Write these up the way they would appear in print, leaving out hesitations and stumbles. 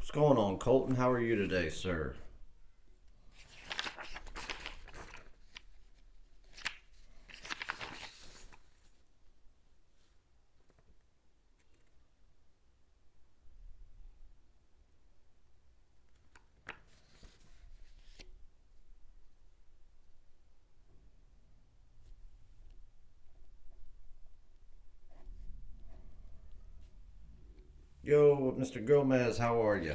What's going on, Colton? How are you today, sir? Yo, Mr. Gomez, how are you?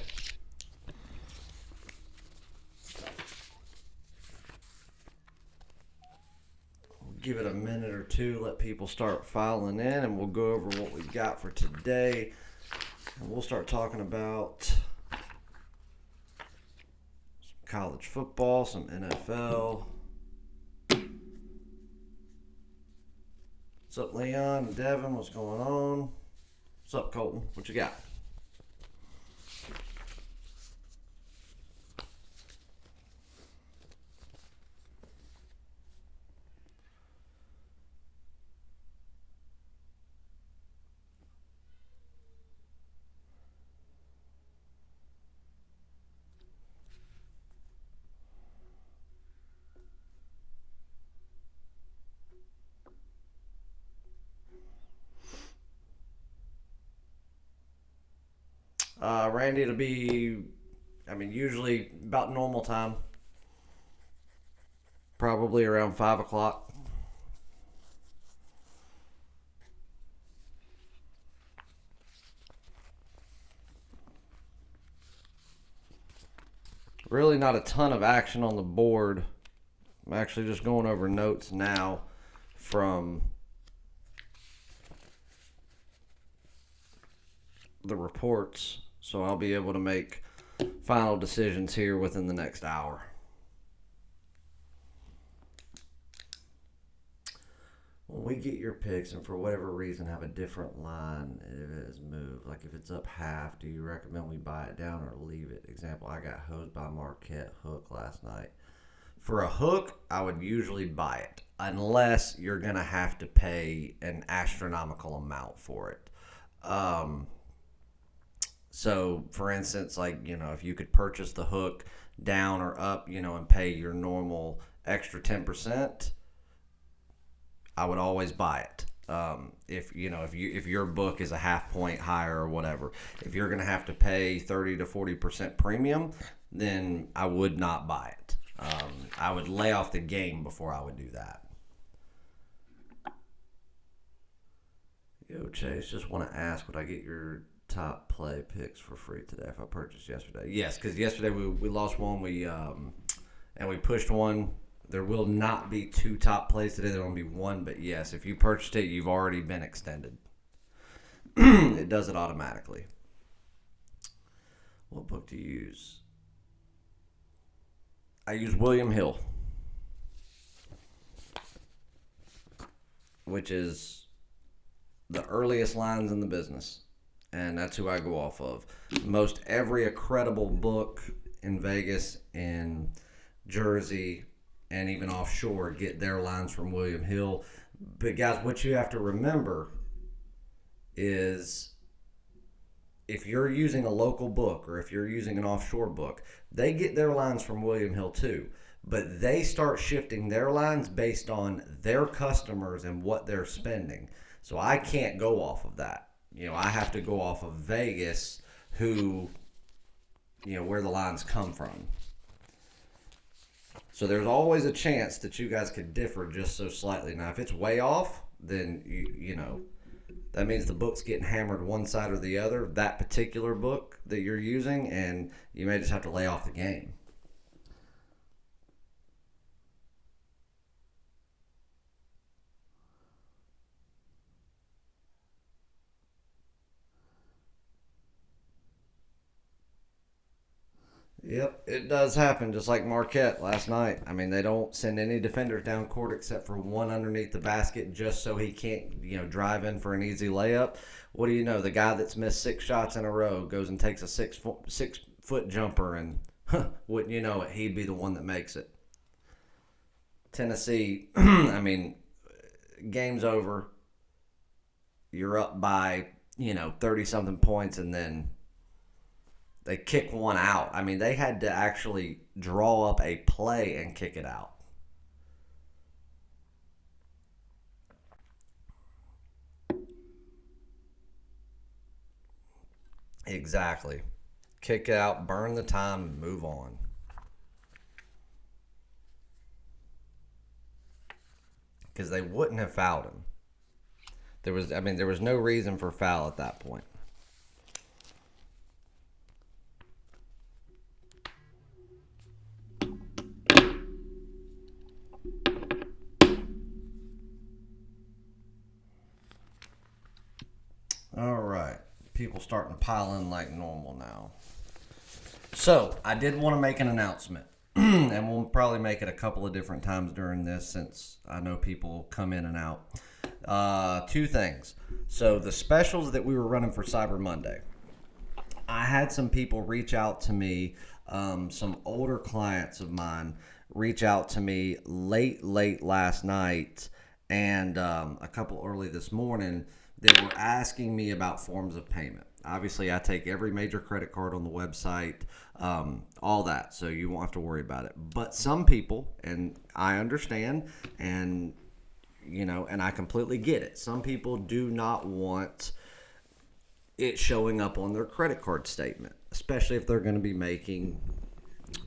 Give it a minute or two, let people start filing in, and we'll go over what we've got for today. And we'll start talking about some college football, some NFL. What's up, Leon and Devin? What's going on? What's up, Colton? What you got? Randy, it'll be, usually about normal time. Probably around 5 o'clock. Really not a ton of action on the board. I'm actually just going over notes now from the reports, so I'll be able to make final decisions here within the next hour. When we get your picks and for whatever reason have a different line, if it is moved, like if it's up half, do you recommend we buy it down or leave it? Example, I got hosed by Marquette hook last night. For a hook, I would usually buy it unless you're going to have to pay an astronomical amount for it. So, for instance, if you could purchase the hook down or up, and pay your normal extra 10%, I would always buy it. If your book is a half point higher or whatever, if you're going to have to pay 30 to 40% premium, then I would not buy it. I would lay off the game before I would do that. Yo, Chase, just want to ask, would I get your top play picks for free today if I purchased yesterday? Yes, because yesterday we lost one, and we pushed one. There will not be two top plays today. There will only be one, but yes, if you purchased it, you've already been extended. It does it automatically. What book do you use? I use William Hill, which is the earliest lines in the business, and that's who I go off of. Most every credible book in Vegas, in Jersey, and even offshore get their lines from William Hill. But guys, what you have to remember is if you're using a local book or if you're using an offshore book, they get their lines from William Hill too. But they start shifting their lines based on their customers and what they're spending. So I can't go off of that. I have to go off of Vegas, where the lines come from. So there's always a chance that you guys could differ just so slightly. Now, if it's way off, then that means the book's getting hammered one side or the other, that particular book that you're using, and you may just have to lay off the game. Yep, it does happen, just like Marquette last night. They don't send any defenders down court except for one underneath the basket just so he can't, drive in for an easy layup. What do you know? The guy that's missed 6 shots in a row goes and takes a 6 foot jumper, and wouldn't you know it, he'd be the one that makes it. Tennessee, game's over. You're up by, 30 something points, and then They kick one out. I mean, they had to actually draw up a play and kick it out. Exactly. Kick it out, burn the time, move on. Because they wouldn't have fouled him. There was no reason for foul at that point. All right. People starting to pile in like normal now. So, I did want to make an announcement. And we'll probably make it a couple of different times during this since I know people come in and out. Two things. So, the specials that we were running for Cyber Monday, I had some people reach out to me, some older clients of mine reach out to me late last night and a couple early this morning. They were asking me about forms of payment. Obviously, I take every major credit card on the website, all that, so you won't have to worry about it. But some people, and I understand, and and I completely get it. Some people do not want it showing up on their credit card statement, especially if they're going to be making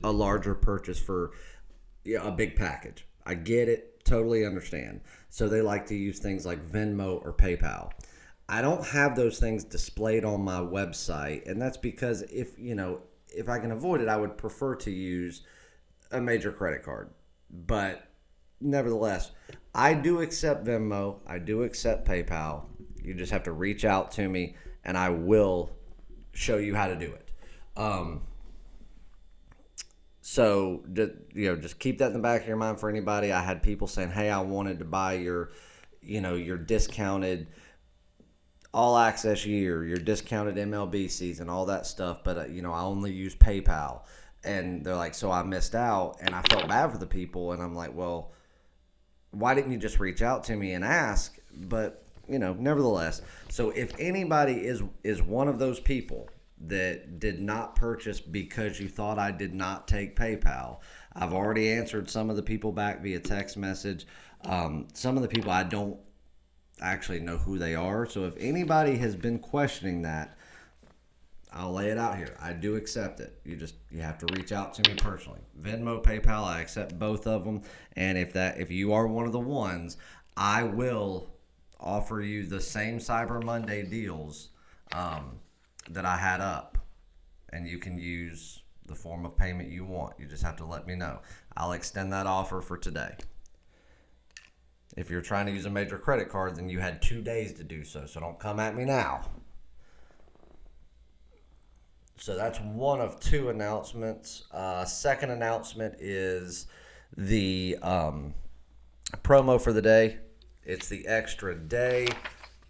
a larger purchase for a big package. I get it, totally understand. So they like to use things like Venmo or PayPal. I don't have those things displayed on my website, and that's because if I can avoid it, I would prefer to use a major credit card. But nevertheless, I do accept Venmo. I do accept PayPal. You just have to reach out to me, and I will show you how to do it. So just keep that in the back of your mind for anybody. I had people saying, "Hey, I wanted to buy your discounted all access year, your discounted MLB season, all that stuff, but I only use PayPal." And they're like, "So I missed out," and I felt bad for the people, and I'm like, "Well, why didn't you just reach out to me and ask?" But nevertheless, so if anybody is one of those people that did not purchase because you thought I did not take PayPal, I've already answered some of the people back via text message. Some of the people I don't actually know who they are. So if anybody has been questioning that, I'll lay it out here. I do accept it. You have to reach out to me personally. Venmo, PayPal, I accept both of them. And if you are one of the ones, I will offer you the same Cyber Monday deals that I had up, and you can use the form of payment you want. You just have to let me know. I'll extend that offer for today. If you're trying to use a major credit card, then you had 2 days to do so. So don't come at me now. So that's one of two announcements. Second announcement is the promo for the day. It's the extra day.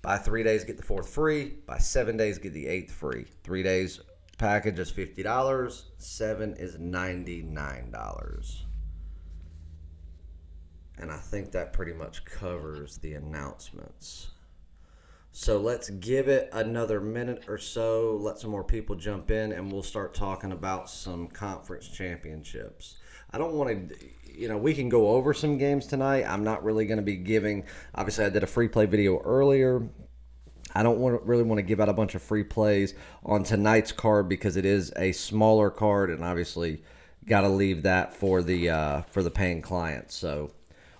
Buy 3 days, get the fourth free. Buy 7 days, get the eighth free. 3 days package is $50. 7 is $99. And I think that pretty much covers the announcements. So let's give it another minute or so. Let some more people jump in, and we'll start talking about some conference championships. I don't want to, we can go over some games tonight. I'm not really going to be giving, obviously I did a free play video earlier. I don't really want to give out a bunch of free plays on tonight's card because it is a smaller card, and obviously got to leave that for the paying clients. So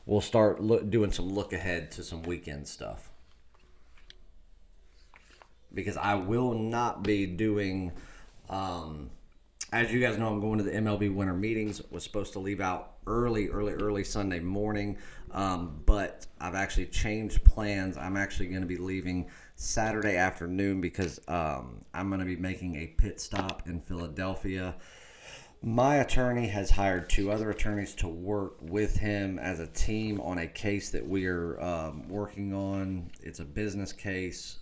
we'll start doing some look ahead to some weekend stuff. Because I will not be doing, as you guys know, I'm going to the MLB winter meetings. Was supposed to leave out early Sunday morning, but I've actually changed plans. I'm actually going to be leaving Saturday afternoon because I'm going to be making a pit stop in Philadelphia. My attorney has hired 2 other attorneys to work with him as a team on a case that we are working on. It's a business case,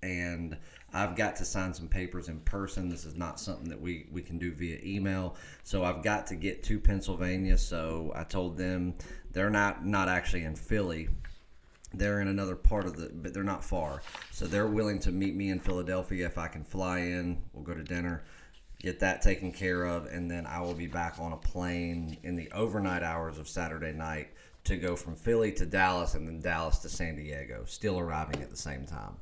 and I've got to sign some papers in person. This is not something that we can do via email. So I've got to get to Pennsylvania. So I told them they're not actually in Philly. They're in another part but they're not far. So they're willing to meet me in Philadelphia if I can fly in. We'll go to dinner, get that taken care of, and then I will be back on a plane in the overnight hours of Saturday night to go from Philly to Dallas and then Dallas to San Diego, still arriving at the same time.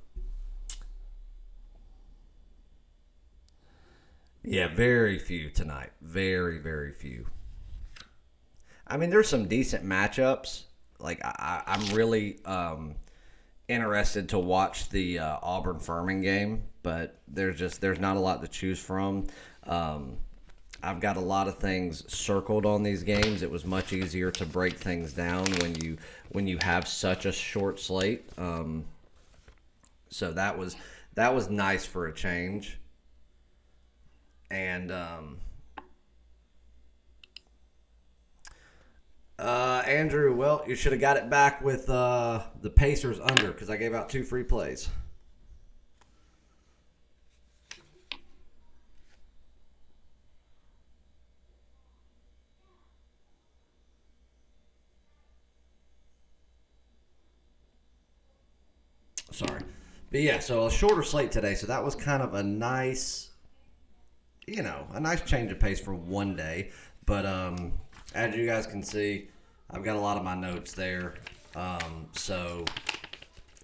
Yeah, very few tonight. Very, very few. I mean, there's some decent matchups. Like I'm really interested to watch the Auburn Furman game, but there's not a lot to choose from. Um, I've got a lot of things circled on these games. It was much easier to break things down when you have such a short slate. So that was nice for a change. And Andrew, well, you should have got it back with the Pacers under because I gave out two free plays. Sorry. But yeah, so a shorter slate today, so that was kind of a nice, a nice change of pace for one day. But as you guys can see, I've got a lot of my notes there. So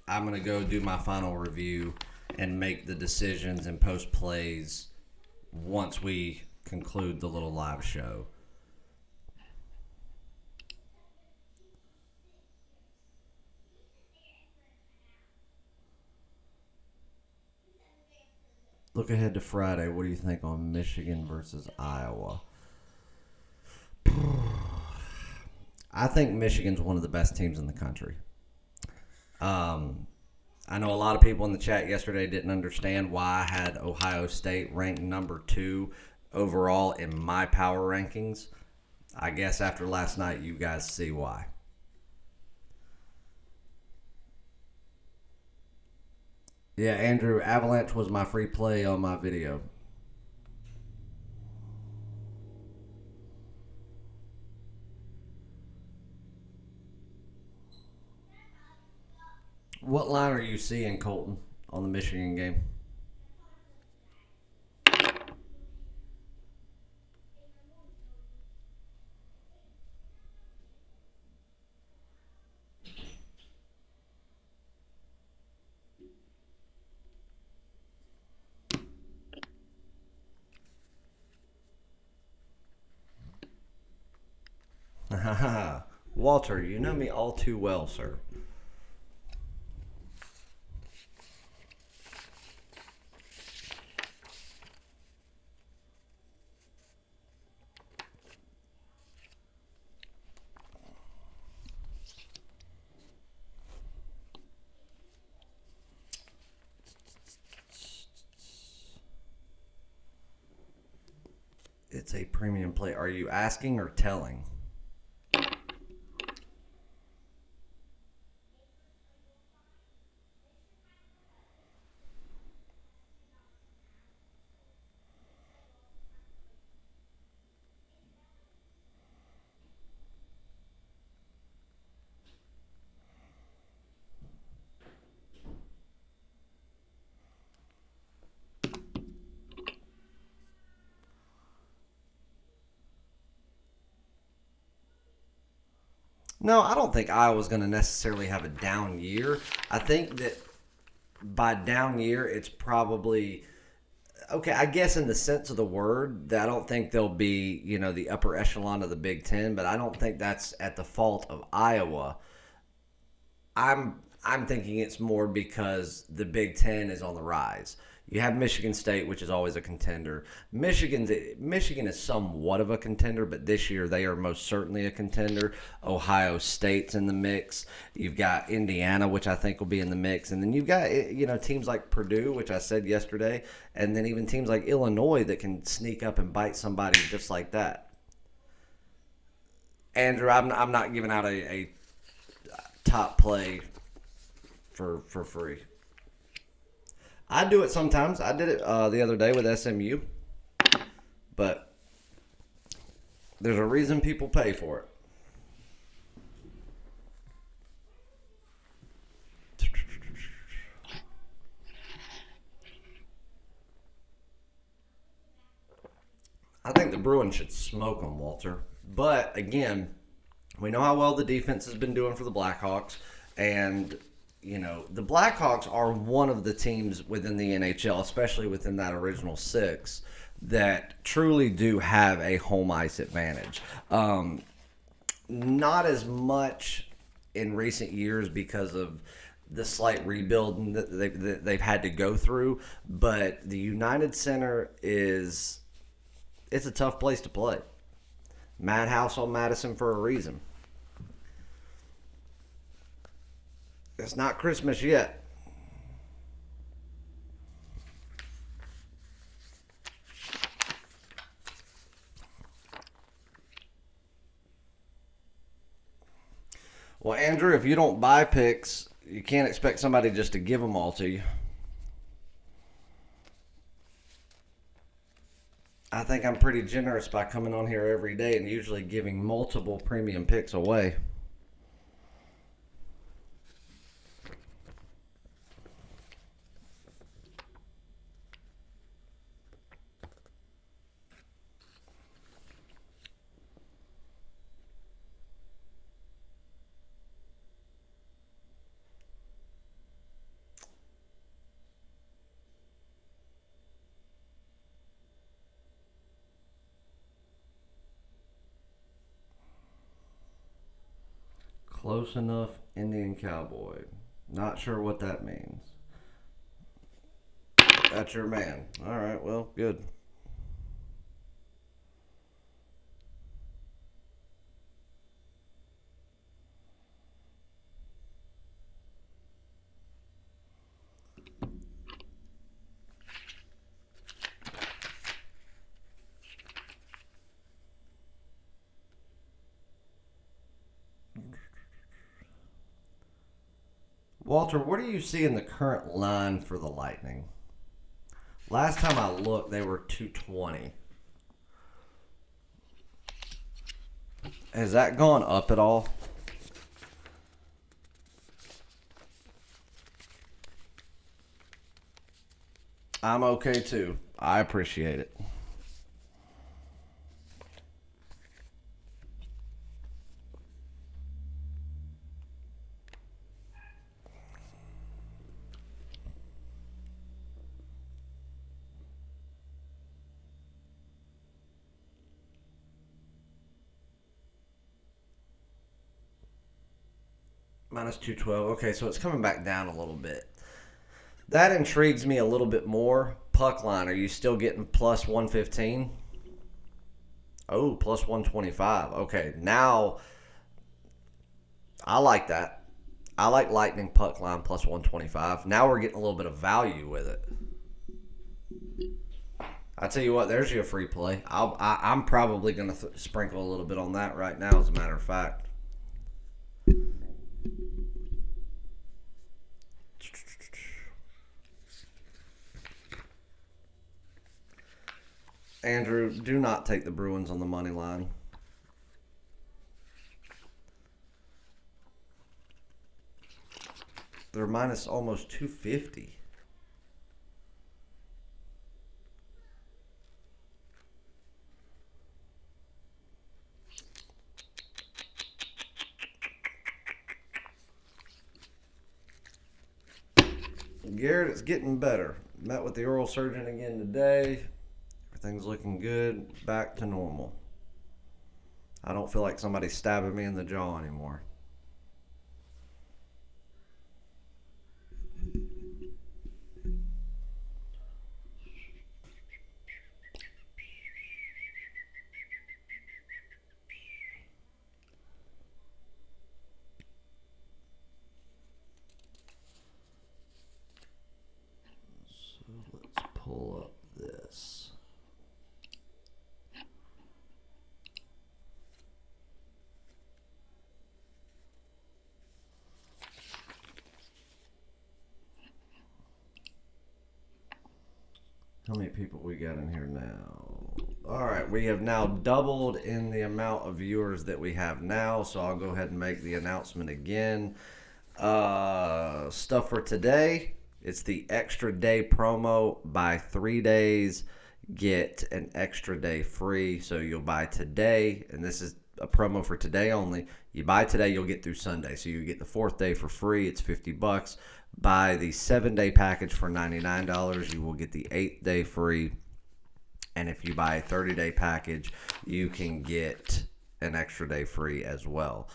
I'm going to go do my final review and make the decisions and post plays once we conclude the little live show. Look ahead to Friday. What do you think on Michigan versus Iowa? I think Michigan's one of the best teams in the country. Um, I know a lot of people in the chat yesterday didn't understand why I had Ohio State ranked number two overall in my power rankings. I guess after last night, you guys see why. Yeah, Andrew, Avalanche was my free play on my video. What line are you seeing, Colton, on the Michigan game? Walter, you know me all too well, sir. It's a premium play. Are you asking or telling? No, I don't think Iowa's going to necessarily have a down year. I think that by down year, it's probably okay. I guess in the sense of the word, that I don't think they'll be the upper echelon of the Big Ten, but I don't think that's at the fault of Iowa. I'm thinking it's more because the Big Ten is on the rise. You have Michigan State, which is always a contender. Michigan is somewhat of a contender, but this year they are most certainly a contender. Ohio State's in the mix. You've got Indiana, which I think will be in the mix, and then you've got teams like Purdue, which I said yesterday, and then even teams like Illinois that can sneak up and bite somebody just like that. Andrew, I'm not giving out a top play for free. I do it sometimes. I did it the other day with SMU, but there's a reason people pay for it. I think the Bruins should smoke them, Walter. But again, we know how well the defense has been doing for the Blackhawks, and the Blackhawks are one of the teams within the NHL, especially within that original six, that truly do have a home ice advantage. Not as much in recent years because of the slight rebuild that they've had to go through, but the United Center it's a tough place to play. Madhouse on Madison for a reason. It's not Christmas yet. Well, Andrew, if you don't buy picks, you can't expect somebody just to give them all to you. I think I'm pretty generous by coming on here every day and usually giving multiple premium picks away. Close enough Indian Cowboy. Not sure what that means. That's your man. All right, well, good. Walter, what do you see in the current line for the Lightning? Last time I looked, they were 220. Has that gone up at all? I'm okay too. I appreciate it. Minus 212. Okay, so it's coming back down a little bit. That intrigues me a little bit more. Puck line, are you still getting plus 115? Oh, plus 125. Okay, now I like that. I like Lightning puck line plus 125. Now we're getting a little bit of value with it. I tell you what, there's your free play. I'm probably going to sprinkle a little bit on that right now, as a matter of fact. Andrew, do not take the Bruins on the money line. They're minus almost 250. Garrett, it's getting better. Met with the oral surgeon again today. Everything's looking good. Back to normal. I don't feel like somebody's stabbing me in the jaw anymore. So let's pull up this. How many people we got in here now? All right, we have now doubled in the amount of viewers that we have now, so I'll go ahead and make the announcement again. Stuff for today. It's the extra day promo. Buy 3 days, get an extra day free. So you'll buy today, and this is a promo for today only. You buy today, you'll get through Sunday. So you get the 4th day for free. It's $50. Buy the 7-day package for $99. You will get the 8th day free. And if you buy a 30-day package, you can get an extra day free as well.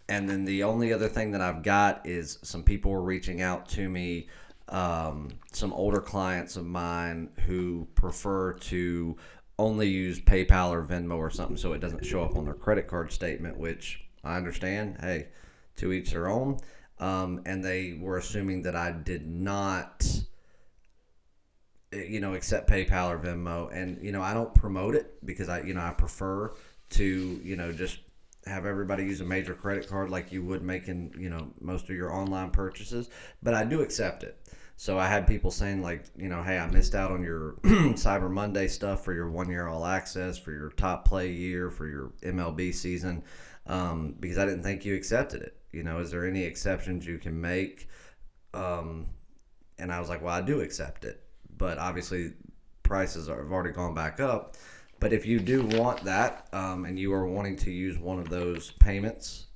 And then the only other thing that I've got is some people were reaching out to me, some older clients of mine who prefer to only use PayPal or Venmo or something so it doesn't show up on their credit card statement, which I understand. Hey, to each their own. And they were assuming that I did not, accept PayPal or Venmo. And, I don't promote it because I prefer to, just have everybody use a major credit card like you would making, most of your online purchases. But I do accept it. So I had people saying hey, I missed out on your Cyber Monday stuff for your 1-year all access, for your top play year, for your MLB season, because I didn't think you accepted it. Is there any exceptions you can make? And I was like, well, I do accept it. But obviously prices have already gone back up. But if you do want that, and you are wanting to use one of those payments,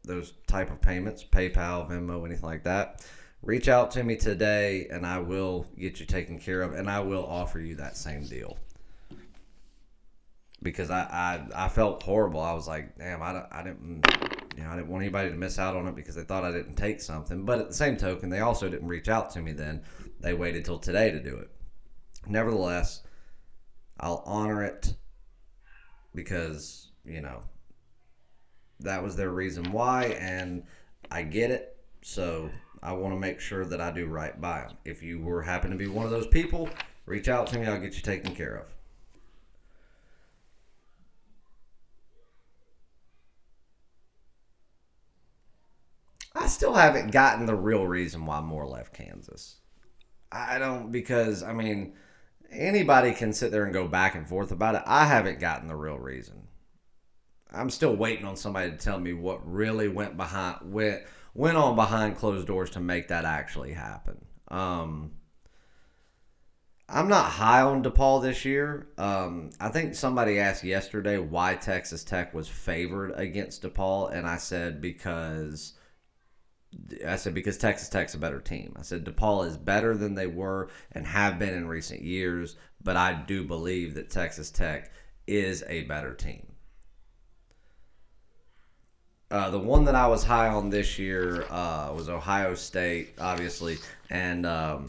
those type of payments, PayPal, Venmo, anything like that, reach out to me today and I will get you taken care of, and I will offer you that same deal. Because I felt horrible. I was like, damn, I didn't want anybody to miss out on it because they thought I didn't take something. But at the same token, they also didn't reach out to me then. They waited till today to do it. Nevertheless, I'll honor it because, that was their reason why, and I get it. So I want to make sure that I do right by them. If you happen to be one of those people, reach out to me. I'll get you taken care of. I still haven't gotten the real reason why Moore left Kansas. I don't, because, anybody can sit there and go back and forth about it. I haven't gotten the real reason. I'm still waiting on somebody to tell me what really went on behind closed doors to make that actually happen. I'm not high on DePaul this year. I think somebody asked yesterday why Texas Tech was favored against DePaul, and because Texas Tech's a better team. I said DePaul is better than they were and have been in recent years, but I do believe that Texas Tech is a better team. The one that I was high on this year was Ohio State, obviously, and I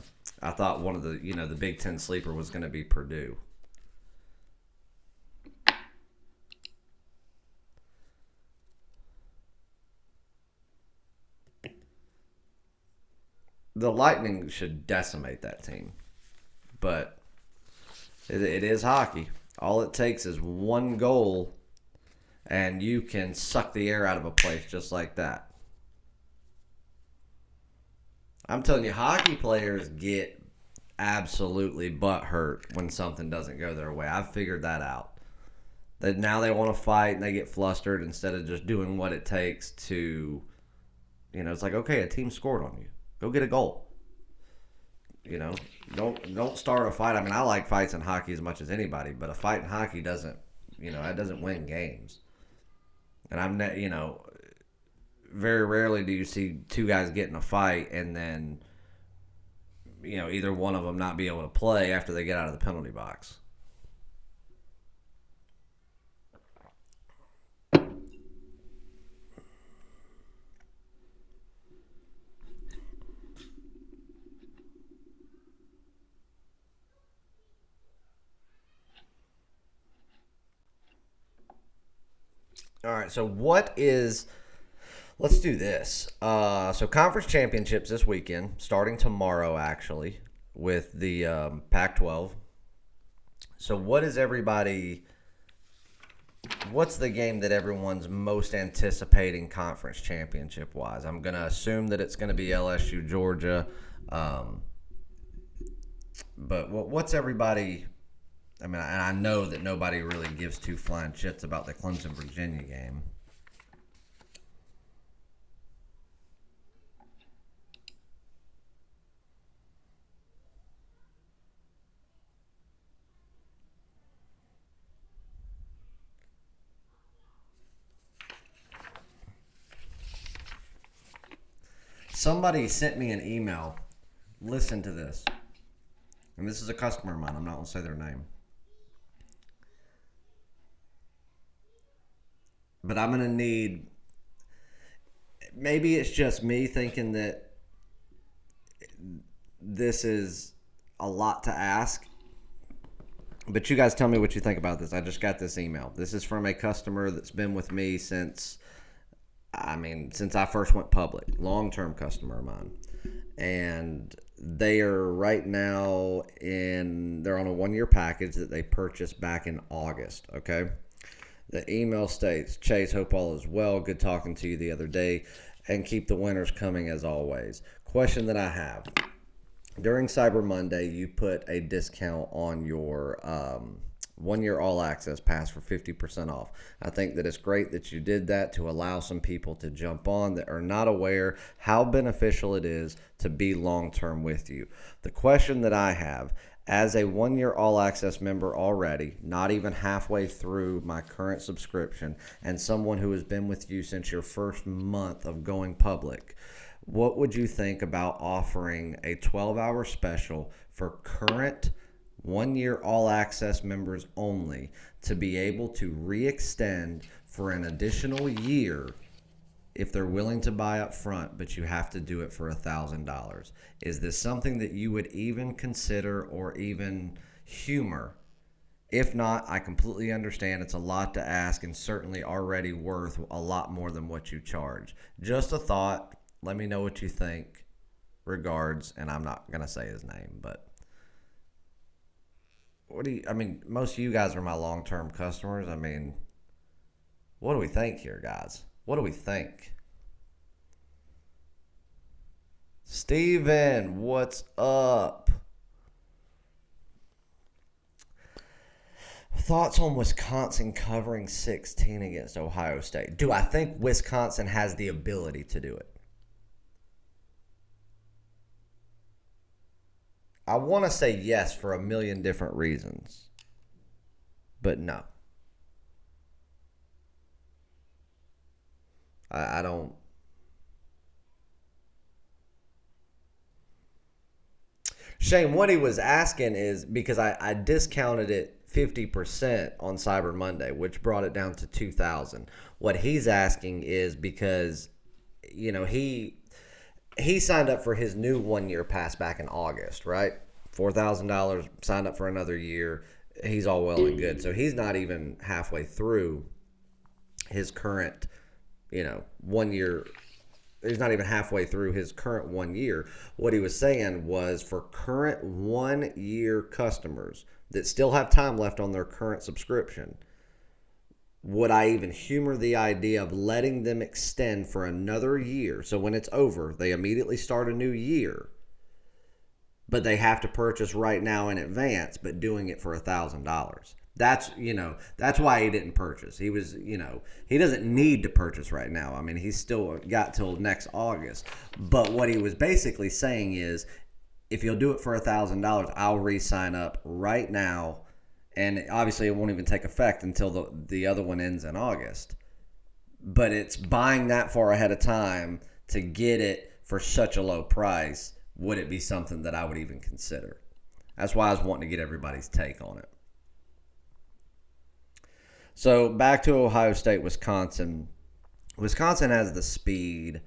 thought one of the Big Ten sleeper was going to be Purdue. The Lightning should decimate that team, but it is hockey. All it takes is one goal, and you can suck the air out of a place just like that. I'm telling you, hockey players get absolutely butthurt when something doesn't go their way. I've figured that out. That now they want to fight and they get flustered instead of just doing what it takes to, it's like, okay, a team scored on you. Go get a goal. Don't start a fight. I like fights in hockey as much as anybody, but a fight in hockey doesn't, it doesn't win games. And very rarely do you see two guys get in a fight and then, either one of them not be able to play after they get out of the penalty box. All right, so let's do this. So conference championships this weekend, starting tomorrow actually, with the Pac-12. So what's the game that everyone's most anticipating conference championship-wise? I'm going to assume that it's going to be LSU, Georgia. But what's everybody... and I know that nobody really gives two flying shits about the Clemson-Virginia game. Somebody sent me an email. Listen to this. And this is a customer of mine. I'm not going to say their name. But I'm going to need... Maybe it's just me thinking that this is a lot to ask. But you guys tell me what you think about this. I just got this email. This is from a customer that's been with me since I first went public. Long-term customer of mine. And they are right now they're on a 1-year package that they purchased back in August, okay? The email states, Chase, hope all is well. Good talking to you the other day. And keep the winners coming as always. Question that I have. During Cyber Monday, you put a discount on your 1-year all access pass for 50% off. I think that it's great that you did that to allow some people to jump on that are not aware how beneficial it is to be long-term with you. The question that I have, as a 1-year all access member already, not even halfway through my current subscription, and someone who has been with you since your first month of going public, what would you think about offering a 12-hour special for current 1-year all access members only to be able to re-extend for an additional year if they're willing to buy up front, but you have to do it for $1,000? Is this something that you would even consider or even humor? If not, I completely understand. It's a lot to ask and certainly already worth a lot more than what you charge. Just a thought. Let me know what you think. Regards, and I'm not going to say his name, but most of you guys are my long-term customers. What do we think here, guys? What do we think? Steven, what's up? Thoughts on Wisconsin covering 16 against Ohio State? Do I think Wisconsin has the ability to do it? I want to say yes for a million different reasons, but no. I don't. Shane, what he was asking is because I discounted it 50% on Cyber Monday, which brought it down to $2,000. What he's asking is because, he signed up for his new 1-year pass back in August, right? $4,000, signed up for another year. He's all well and good. So he's not even halfway through his current, 1 year. He's not even halfway through his current 1 year. What he was saying was for current 1-year customers that still have time left on their current subscription, would I even humor the idea of letting them extend for another year? So when it's over, they immediately start a new year, but they have to purchase right now in advance, but doing it for $1,000. That's why he didn't purchase. He was, he doesn't need to purchase right now. He's still got till next August. But what he was basically saying is, if you'll do it for $1,000, I'll re-sign up right now. And obviously it won't even take effect until the other one ends in August. But it's buying that far ahead of time to get it for such a low price. Would it be something that I would even consider? That's why I was wanting to get everybody's take on it. So back to Ohio State, Wisconsin. Wisconsin has the speed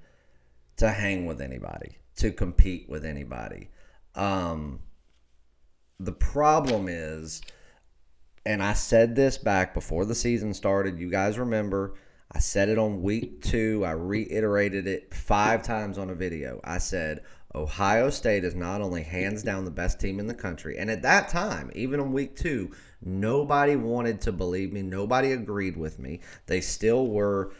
to hang with anybody, to compete with anybody. The problem is, and I said this back before the season started, you guys remember, I said it on week 2. I reiterated it 5 times on a video. I said, Ohio State is not only hands down the best team in the country, and at that time, even on week 2, nobody wanted to believe me. Nobody agreed with me. They still were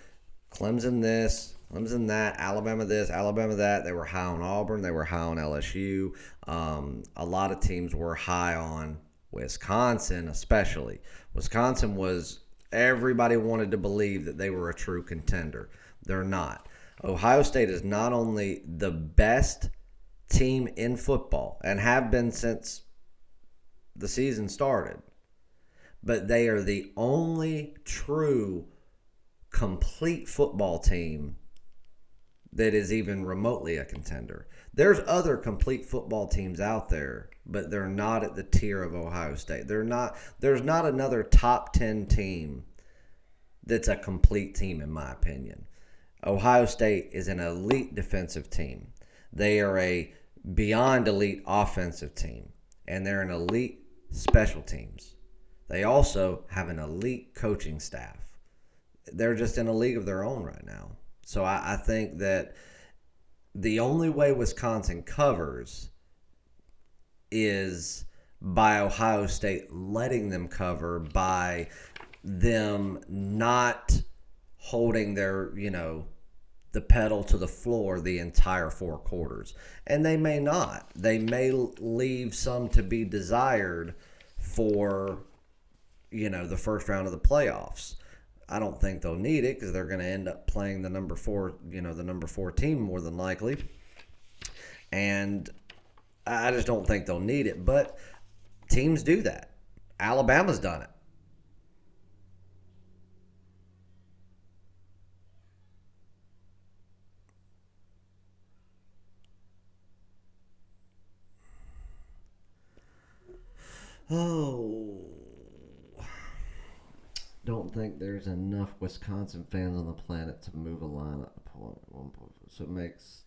Clemson this, Clemson that, Alabama this, Alabama that. They were high on Auburn. They were high on LSU. A lot of teams were high on Wisconsin, especially. Wisconsin was, everybody wanted to believe that they were a true contender. They're not. Ohio State is not only the best team in football and have been since the season started, but they are the only true complete football team that is even remotely a contender. There's other complete football teams out there, but they're not at the tier of Ohio State. They're not. There's not another top 10 team that's a complete team, in my opinion. Ohio State is an elite defensive team. They are a beyond elite offensive team, and they're an elite special teams. They also have an elite coaching staff. They're just in a league of their own right now. So I think that the only way Wisconsin covers is by Ohio State letting them cover, by them not holding their, the pedal to the floor the entire 4 quarters. And they may not. They may leave some to be desired for, the first round of the playoffs. I don't think they'll need it because they're going to end up playing the number 4, the number 4 team more than likely. And I just don't think they'll need it. But teams do that. Alabama's done it. Oh, don't think there's enough Wisconsin fans on the planet to move a line up. So it makes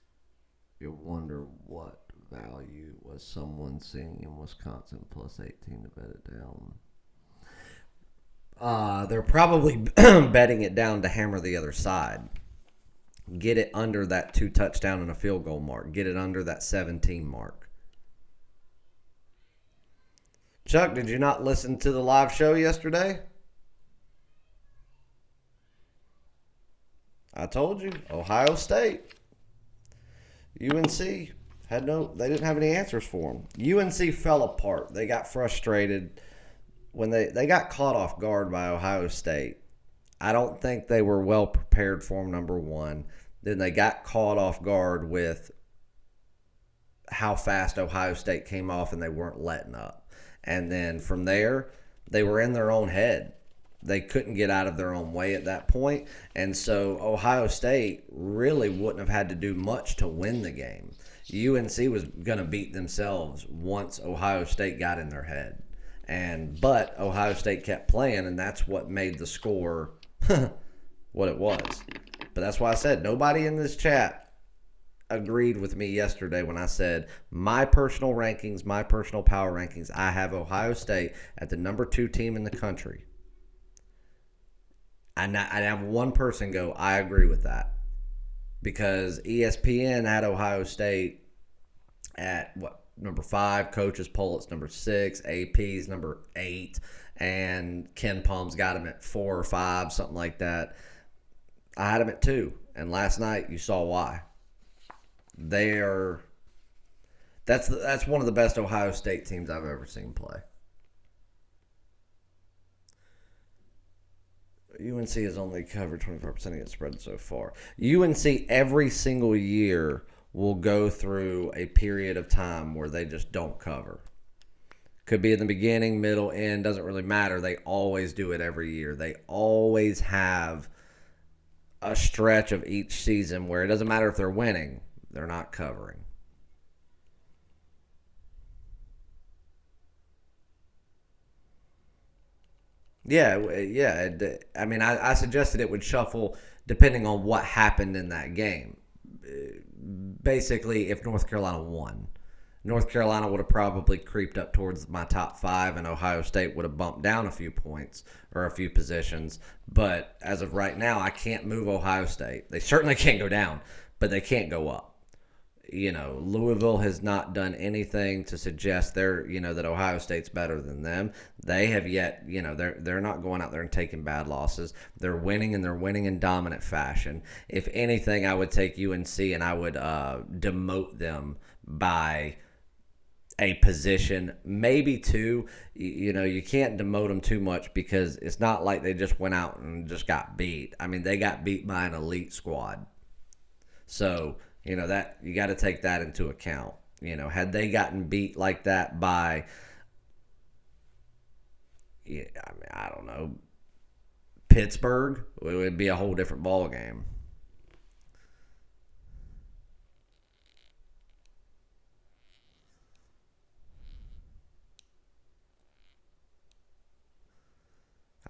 you wonder what value was someone seeing in Wisconsin plus 18 to bet it down. They're probably betting it down to hammer the other side. Get it under that 2 touchdown and a field goal mark. Get it under that 17 mark. Chuck, did you not listen to the live show yesterday? I told you, Ohio State. UNC they didn't have any answers for them. UNC fell apart. They got frustrated when they got caught off guard by Ohio State. I don't think they were well prepared for them, number one. Then they got caught off guard with how fast Ohio State came off, and they weren't letting up. And then from there, they were in their own head. They couldn't get out of their own way at that point. And so Ohio State really wouldn't have had to do much to win the game. UNC was going to beat themselves once Ohio State got in their head. But Ohio State kept playing, and that's what made the score what it was. But that's why I said nobody in this chat agreed with me yesterday when I said my personal rankings, my personal power rankings, I have Ohio State at the number 2 team in the country. And I have one person go, I agree with that. Because ESPN had Ohio State at number 5, Coaches poll it's number 6, AP's number 8, and Ken Palm's got him at 4 or 5, something like that. I had him at 2, and last night you saw why. That's one of the best Ohio State teams I've ever seen play. UNC has only covered 24% against spread so far. UNC every single year will go through a period of time where they just don't cover. Could be in the beginning, middle, end, doesn't really matter. They always do it every year. They always have a stretch of each season where it doesn't matter if they're winning, they're not covering. Yeah. I mean, I suggested it would shuffle depending on what happened in that game. Basically, if North Carolina won, North Carolina would have probably creeped up towards my top 5, and Ohio State would have bumped down a few points or a few positions. But as of right now, I can't move Ohio State. They certainly can't go down, but they can't go up. Louisville has not done anything to suggest that Ohio State's better than them. They have yet, they're not going out there and taking bad losses. They're winning, and they're winning in dominant fashion. If anything, I would take UNC and I would demote them by a position, maybe 2. You can't demote them too much because it's not like they just went out and just got beat. I mean, they got beat by an elite squad. So that you got to take that into account. Had they gotten beat like that by, I don't know, Pittsburgh, it would be a whole different ball game.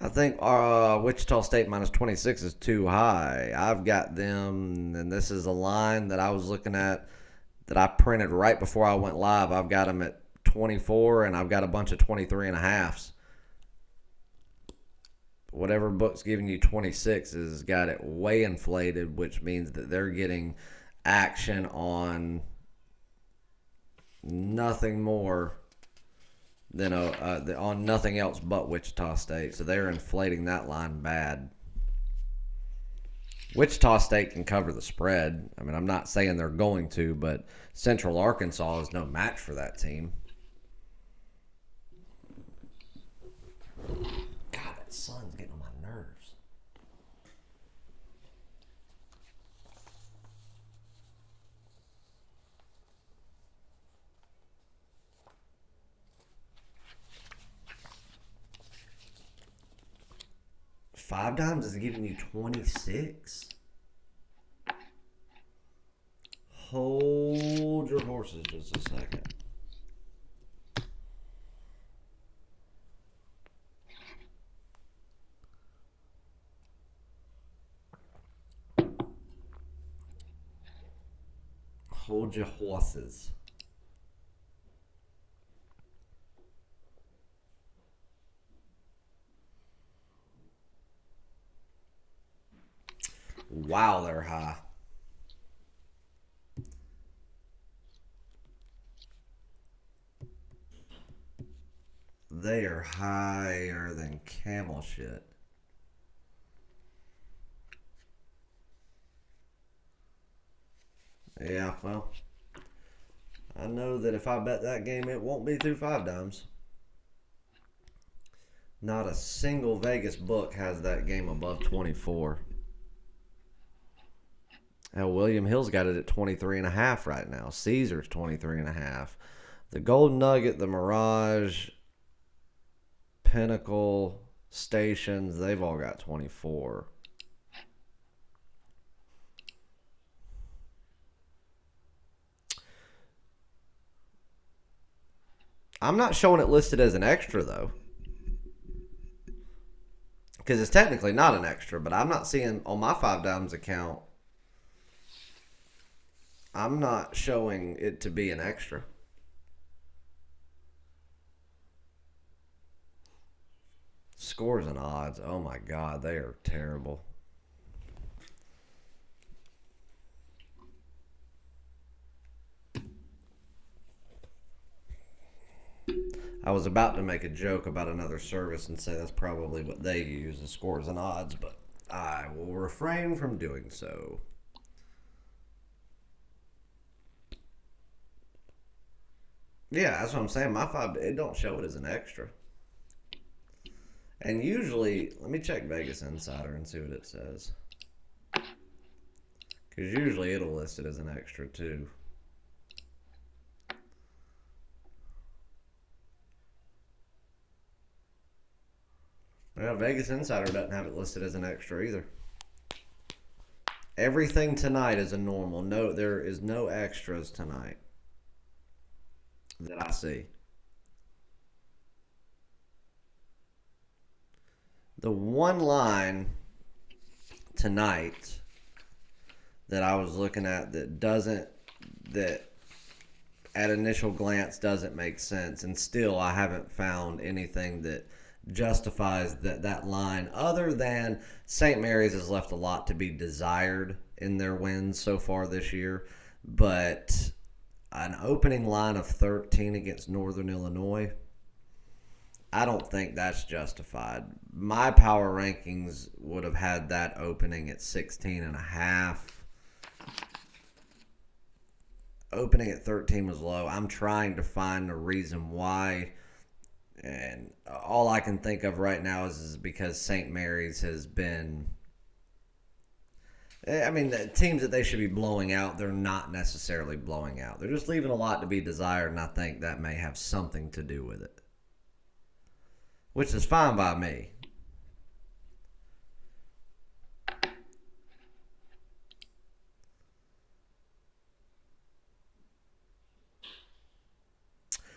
I think Wichita State minus 26 is too high. I've got them, and this is a line that I was looking at that I printed right before I went live. I've got them at 24, and I've got a bunch of 23 and a halves. Whatever book's giving you 26 has got it way inflated, which means that they're getting action on nothing more than on nothing else but Wichita State. So they're inflating that line bad. Wichita State can cover the spread. I mean, I'm not saying they're going to, but Central Arkansas is no match for that team. God, that sun's getting on my nerves. Five dimes is giving you 26. Hold your horses just a second. Hold your horses. Wow, they're high. They are higher than camel shit. Yeah, well, I know that if I bet that game, it won't be through five dimes. Not a single Vegas book has that game above 24. Hell, William Hill's got it at 23 and a half right now. Caesar's 23 and a half. The Golden Nugget, the Mirage, Pinnacle, Stations, they've all got 24. I'm not showing it listed as an extra, though. Because it's technically not an extra, but I'm not seeing on my Five Dimes account, I'm not showing it to be an extra. Scores and odds, oh my God, they are terrible. I was about to make a joke about another service and say that's probably what they use, the scores and odds, but I will refrain from doing so. Yeah, that's what I'm saying. My five, it don't show it as an extra. And usually, let me check Vegas Insider and see what it says. Because usually it'll list it as an extra too. Well, Vegas Insider doesn't have it listed as an extra either. Everything tonight is a normal. No, there is no extras tonight that I see. The one line tonight that I was looking at that at initial glance doesn't make sense, and still I haven't found anything that justifies that line other than St. Mary's has left a lot to be desired in their wins so far this year, but an opening line of 13 against Northern Illinois, I don't think that's justified. My power rankings would have had that opening at 16 and a half. Opening at 13 was low. I'm trying to find a reason why, and all I can think of right now is because St. Mary's has been, I mean, the teams that they should be blowing out, they're not necessarily blowing out. They're just leaving a lot to be desired, and I think that may have something to do with it, which is fine by me.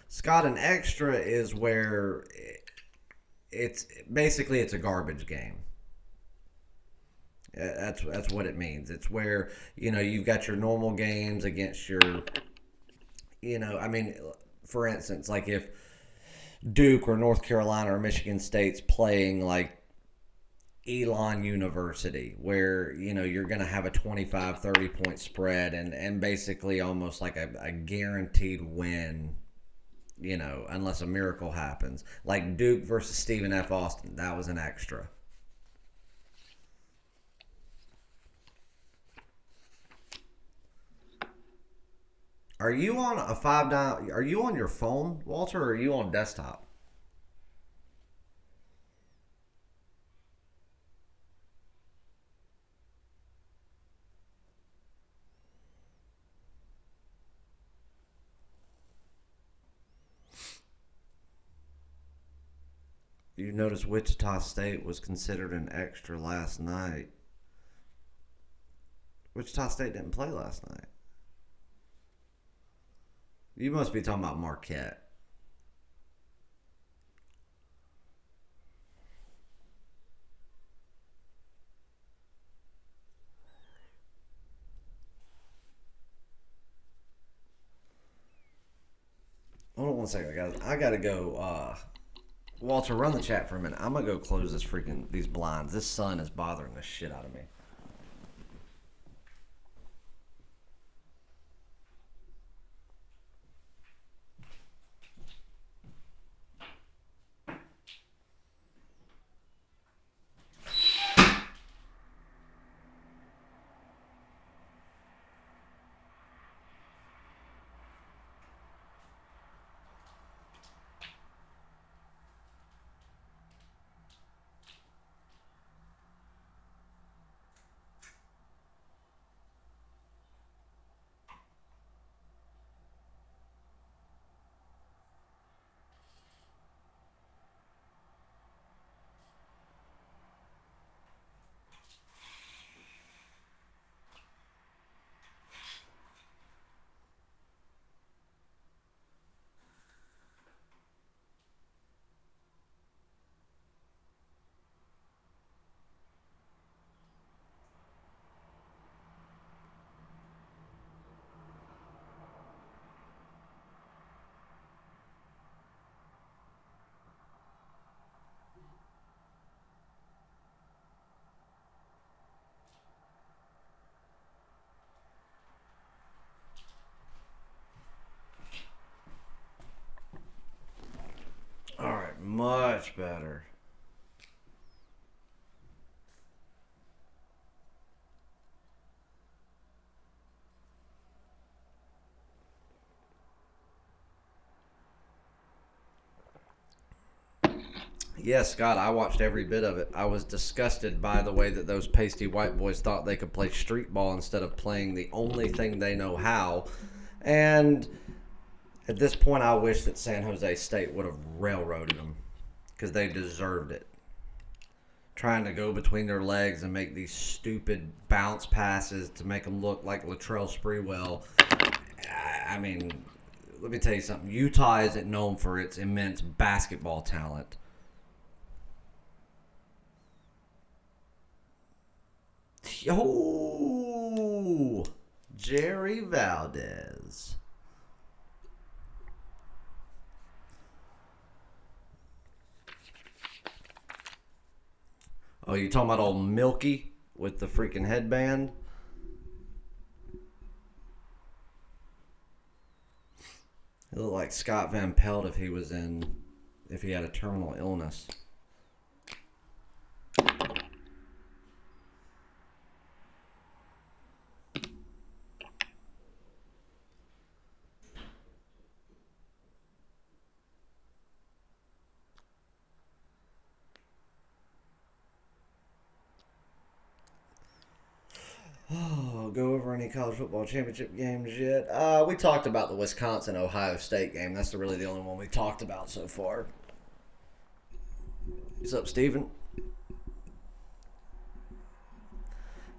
Scott, an extra is where it's a garbage game. That's what it means. It's where you've got your normal games against your I mean, for instance, like if Duke or North Carolina or Michigan State's playing like Elon University, where you're going to have a 25, 30 point spread and basically almost like a guaranteed win, unless a miracle happens. Like Duke versus Stephen F. Austin, that was an extra. Are you on a 5 9? Are you on your phone, Walter, or are you on desktop? You notice Wichita State was considered an extra last night. Wichita State didn't play last night. You must be talking about Marquette. Hold on one second, guys. I gotta go. Walter, run the chat for a minute. I'm gonna go close these blinds. This sun is bothering the shit out of me. All right, much better. Yes, Scott, I watched every bit of it. I was disgusted by the way that those pasty white boys thought they could play street ball instead of playing the only thing they know how. And at this point, I wish that San Jose State would have railroaded them because they deserved it. Trying to go between their legs and make these stupid bounce passes to make them look like Latrell Sprewell. I mean, let me tell you something. Utah isn't known for its immense basketball talent. Oh, Jerry Valdez. Oh, you talking about old Milky with the freaking headband? It looked like Scott Van Pelt if he had a terminal illness. Oh, go over any college football championship games yet? We talked about the Wisconsin Ohio State game. That's really the only one we talked about so far. What's up, Steven?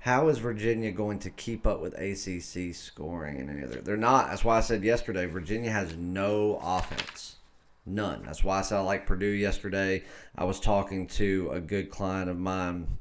How is Virginia going to keep up with ACC scoring and any other? They're not. That's why I said yesterday Virginia has no offense. None. That's why I said I like Purdue yesterday. I was talking to a good client of mine,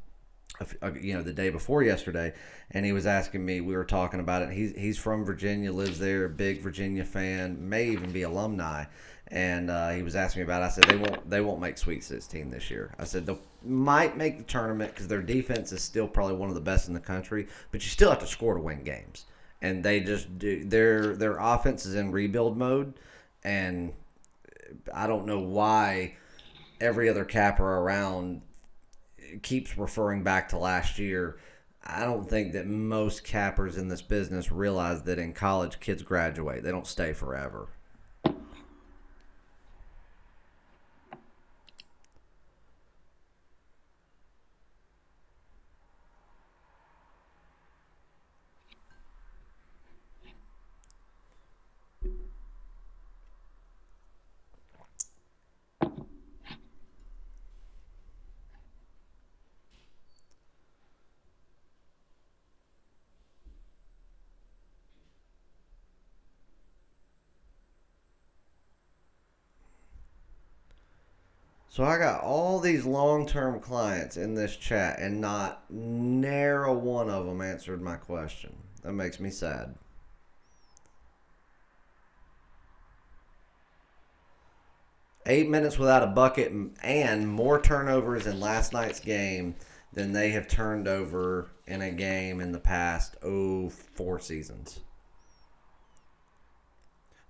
the day before yesterday, and he was asking me. We were talking about it. He's from Virginia, lives there, big Virginia fan, may even be alumni. And he was asking me about it. I said they won't make Sweet 16 this year. I said they might make the tournament because their defense is still probably one of the best in the country, but you still have to score to win games. And they just do their offense is in rebuild mode, and I don't know why every other capper around keeps referring back to last year. I don't think that most cappers in this business realize that in college kids graduate. They don't stay forever. So I got all these long-term clients in this chat, and not nary one of them answered my question. That makes me sad. 8 minutes without a bucket and more turnovers in last night's game than they have turned over in a game in the past 4 seasons.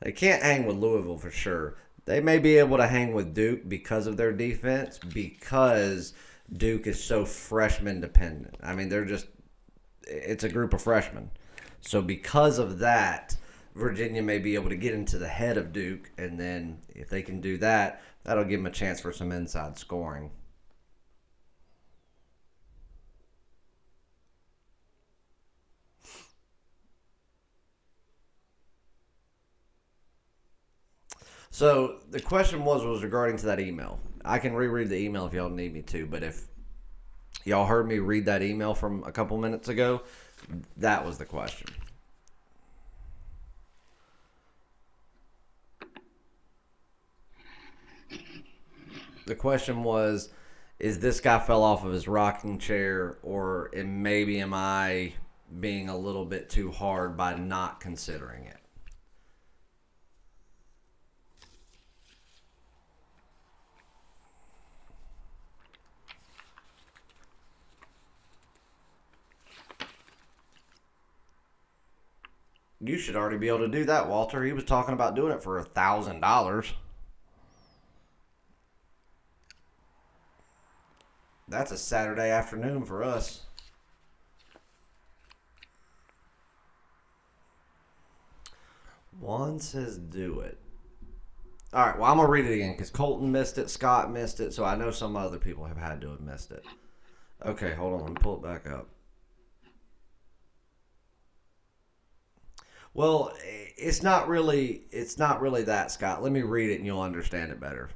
They can't hang with Louisville for sure. They may be able to hang with Duke because of their defense, because Duke is so freshman dependent. I mean, it's a group of freshmen. So because of that, Virginia may be able to get into the head of Duke, and then if they can do that, that'll give them a chance for some inside scoring. So the question was regarding to that email. I can reread the email if y'all need me to, but if y'all heard me read that email from a couple minutes ago, that was the question. The question was, is this guy fell off of his rocking chair, or maybe am I being a little bit too hard by not considering it? You should already be able to do that, Walter. He was talking about doing it for $1,000. That's a Saturday afternoon for us. Juan says do it. All right, well, I'm going to read it again because Colton missed it, Scott missed it, so I know some other people have had to have missed it. Okay, hold on. Let me pull it back up. Well, it's not really that, Scott. Let me read it and you'll understand it better.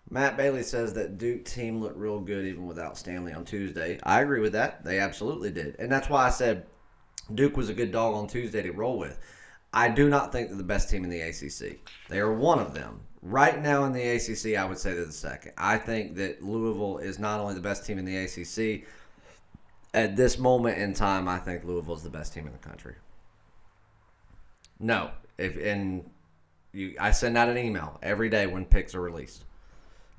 Matt Bailey says that Duke team looked real good even without Stanley on Tuesday. I agree with that. They absolutely did. And that's why I said Duke was a good dog on Tuesday to roll with. I do not think they're the best team in the ACC. They are one of them. Right now in the ACC, I would say they're the second. I think that Louisville is not only the best team in the ACC, at this moment in time, I think Louisville is the best team in the country. No. I send out an email every day when picks are released.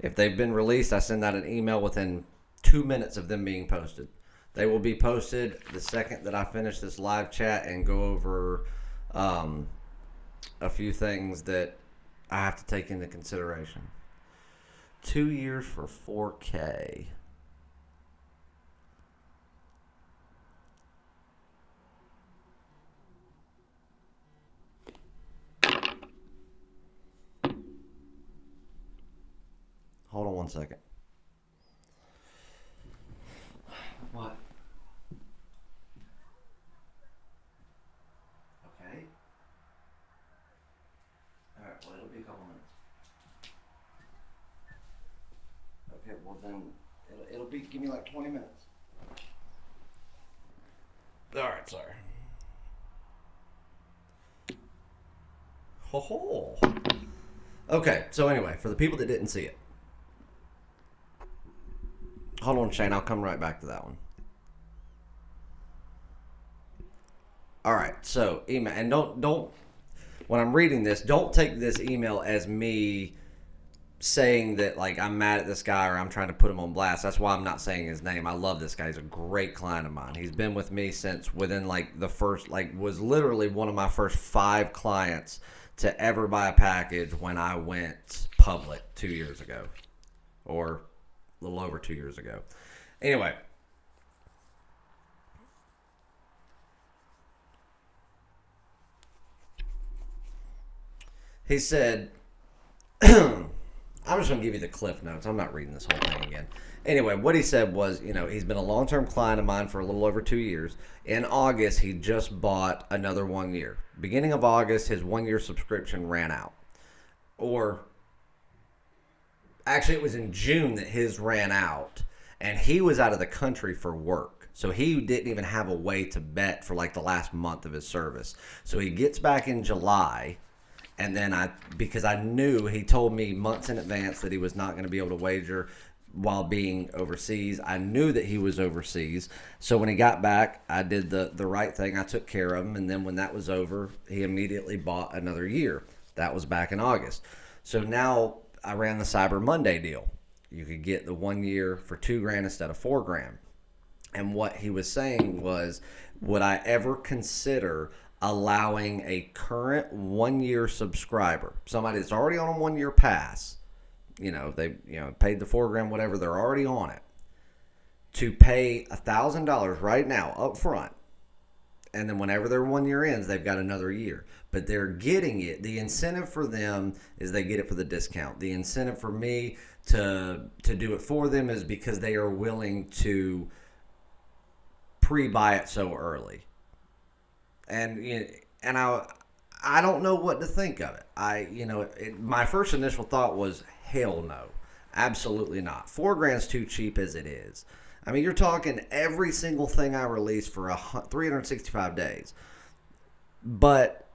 If they've been released, I send out an email within 2 minutes of them being posted. They will be posted the second that I finish this live chat and go over um, a few things that I have to take into consideration. 2 years for 4K. Hold on one second. What? Okay. All right. Well, it'll be a couple minutes. Okay. Well, then it'll be. Give me like 20 minutes. right, sorry. Ho ho. Okay, so anyway, for the people that didn't see it, hold on, Shane. I'll come right back to that one. All right, so email, and don't when I'm reading this, don't take this email as me saying that like I'm mad at this guy or I'm trying to put him on blast. That's why I'm not saying his name. I love this guy. He's a great client of mine. He's been with me since within like the first was literally one of my first 5 clients to ever buy a package when I went public 2 years ago, or a little over 2 years ago. Anyway, he said, I'm just going to give you the cliff notes. I'm not reading this whole thing again. Anyway, what he said was, he's been a long-term client of mine for a little over 2 years. In August, he just bought another 1 year. Beginning of August, his 1 year subscription ran out. Or, actually, it was in June that his ran out. And he was out of the country for work. So he didn't even have a way to bet for like the last month of his service. So he gets back in July. And then because I knew, he told me months in advance that he was not going to be able to wager while being overseas. I knew that he was overseas. So when he got back, I did the right thing. I took care of him. And then when that was over, he immediately bought another year. That was back in August. So now I ran the Cyber Monday deal. You could get the 1 year for $2,000 instead of $4,000. And what he was saying was, would I ever consider allowing a current 1 year subscriber, somebody that's already on a 1 year pass, they paid the $4,000, whatever, they're already on it, to pay $1,000 right now up front, and then whenever their 1 year ends, they've got another year. But they're getting it. The incentive for them is they get it for the discount. The incentive for me to do it for them is because they are willing to pre-buy it so early. And I don't know what to think of it. My first initial thought was hell no, absolutely not. $4,000's too cheap as it is. I mean, you're talking every single thing I release for 365 days. But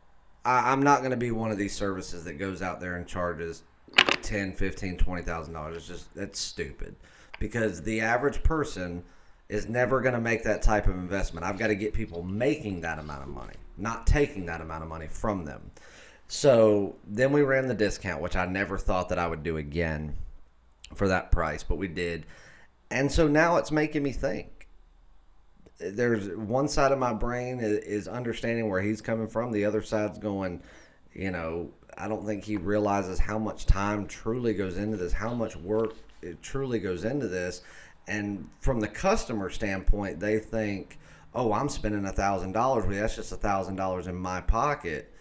I'm not going to be one of these services that goes out there and charges $10, $15, $20,000. That's stupid, because the average person is never going to make that type of investment. I've got to get people making that amount of money, not taking that amount of money from them. So then we ran the discount, which I never thought that I would do again for that price, but we did. And so now it's making me think. There's one side of my brain is understanding where he's coming from. The other side's going, I don't think he realizes how much time truly goes into this, how much work it truly goes into this. And from the customer standpoint, they think, oh, I'm spending $1,000. Well, that's just $1,000 in my pocket.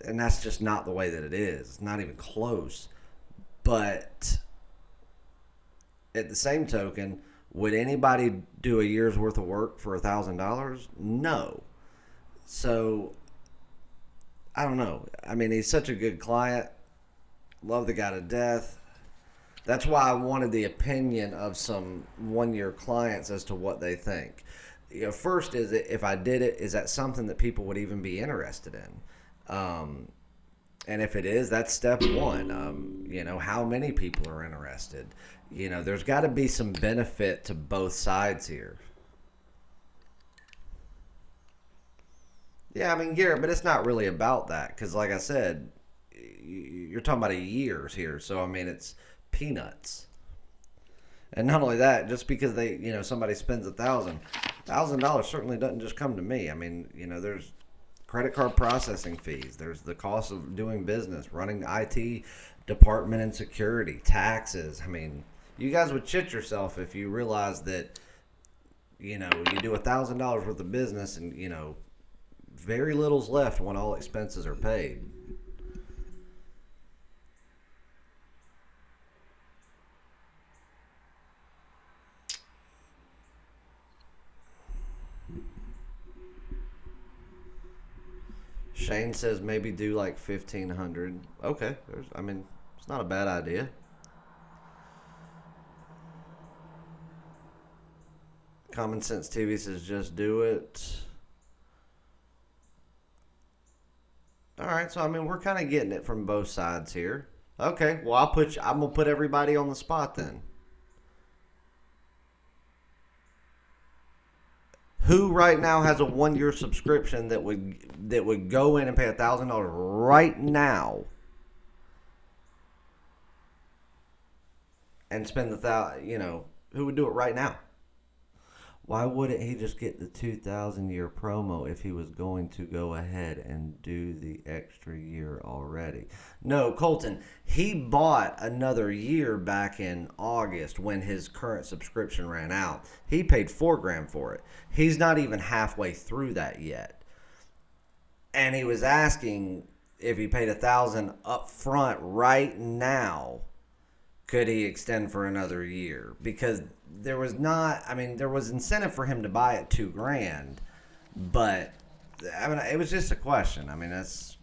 And that's just not the way that it is. It's not even close. But at the same token, would anybody do a year's worth of work for $1,000? No. So, I don't know. I mean, he's such a good client. Love the guy to death. That's why I wanted the opinion of some 1 year clients as to what they think. First, is it, if I did it, is that something that people would even be interested in? And if it is, that's step one. How many people are interested? There's got to be some benefit to both sides here. Yeah, I mean, Garrett, but it's not really about that, because like I said, you're talking about years here. So, I mean, it's peanuts. And not only that, just because somebody spends $1,000 certainly doesn't just come to me. I mean, there's credit card processing fees, there's the cost of doing business, running the IT department and security, taxes. I mean, you guys would shit yourself if you realized that you do $1,000 worth of business and very little's left when all expenses are paid. Shane says maybe do like 1,500. Okay, it's not a bad idea. Common Sense TV says just do it. All right, so I mean, we're kind of getting it from both sides here. Okay, well, I'm gonna put everybody on the spot then. Who right now has a 1 year subscription that would go in and pay $1,000 right now and spend who would do it right now? Why wouldn't he just get the 2,000 year promo if he was going to go ahead and do the extra year already? No, Colton, he bought another year back in August when his current subscription ran out. He paid $4,000 for it. He's not even halfway through that yet. And he was asking if he paid $1,000 up front right now, could he extend for another year? Because there was not, I mean, there was incentive for him to buy at $2,000, but I mean, it was just a question. I mean, that's.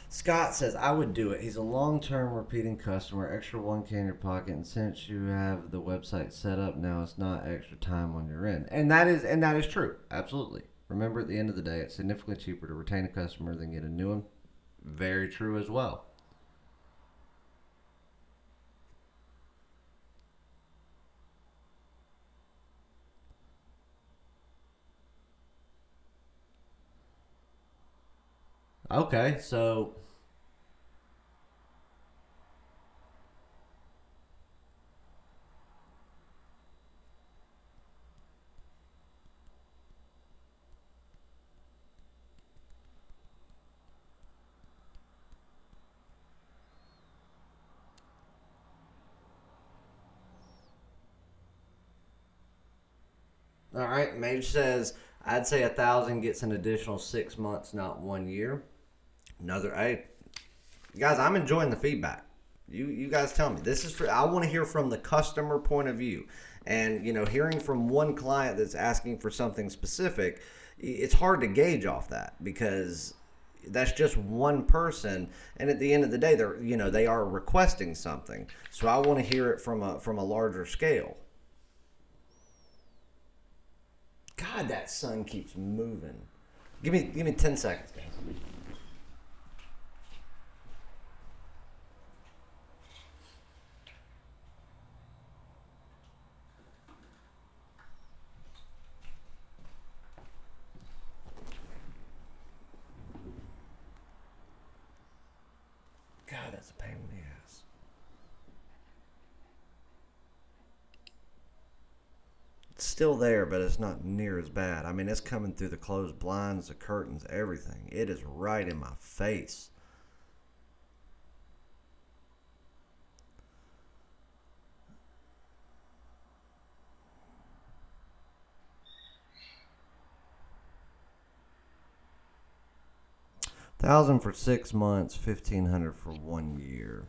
Scott says, I would do it. He's a long-term repeating customer, extra 1K in your pocket, and since you have the website set up now, it's not extra time when you're in. And that is true. Absolutely. Remember, at the end of the day, it's significantly cheaper to retain a customer than get a new one. Very true as well. Okay, so all right. Mage says, I'd say 1,000 gets an additional 6 months, not 1 year. Another, hey, guys, I'm enjoying the feedback. You guys tell me. This is true. I want to hear from the customer point of view. And, hearing from one client that's asking for something specific, it's hard to gauge off that because that's just one person. And at the end of the day, they are requesting something. So I want to hear it from a larger scale. God, that sun keeps moving. Give me 10 seconds, guys. God, that's a pain in the ass. It's still there, but it's not near as bad. I mean, it's coming through the closed blinds, the curtains, everything. It is right in my face. $1,000 for 6 months, $1,500 for 1 year.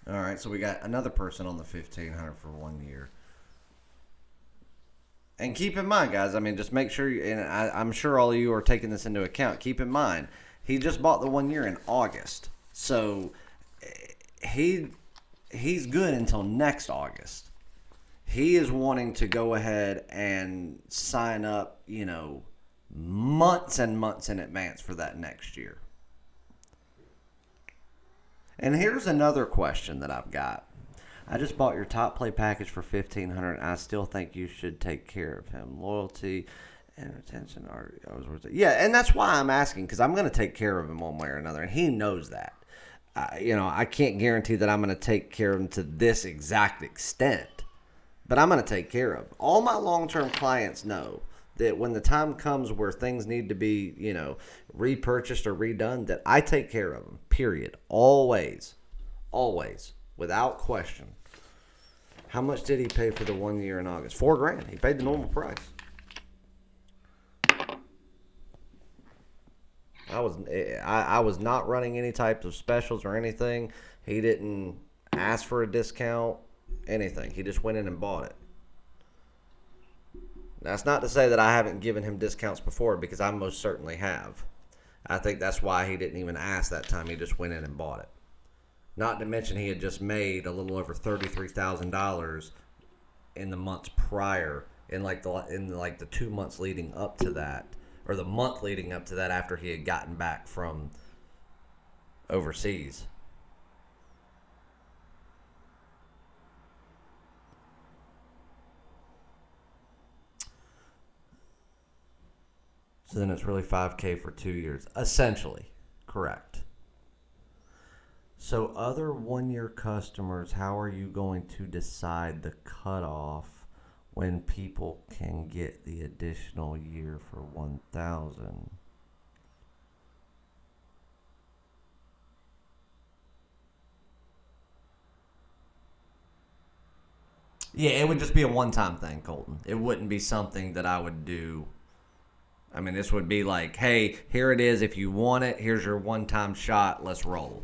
All right, so we got another person on the $1,500 for 1 year. And keep in mind, guys, I mean, just make sure, and I'm sure all of you are taking this into account. Keep in mind, he just bought the 1 year in August. So he's good until next August. He is wanting to go ahead and sign up, months and months in advance for that next year. And here's another question that I've got. I just bought your top play package for $1,500. I still think you should take care of him. Loyalty and retention are always worth it. Yeah, and that's why I'm asking, because I'm going to take care of him one way or another, and he knows that. I can't guarantee that I'm going to take care of him to this exact extent, but I'm going to take care of him. All my long-term clients know that when the time comes where things need to be, repurchased or redone, that I take care of them, period. Always. Always. Without question. How much did he pay for the 1 year in August? $4,000. He paid the normal price. I was not running any types of specials or anything. He didn't ask for a discount, anything. He just went in and bought it. That's not to say that I haven't given him discounts before, because I most certainly have. I think that's why he didn't even ask that time. He just went in and bought it. Not to mention he had just made a little over $33,000 in the months prior, in the 2 months leading up to that, or the month leading up to that after he had gotten back from overseas. So then it's really 5K for 2 years, essentially. Correct. So other 1 year customers, how are you going to decide the cutoff when people can get the additional year for 1,000? Yeah, it would just be a one-time thing, Colton. It wouldn't be something that I would do. I mean, this would be like, hey, here it is. If you want it, here's your one-time shot. Let's roll.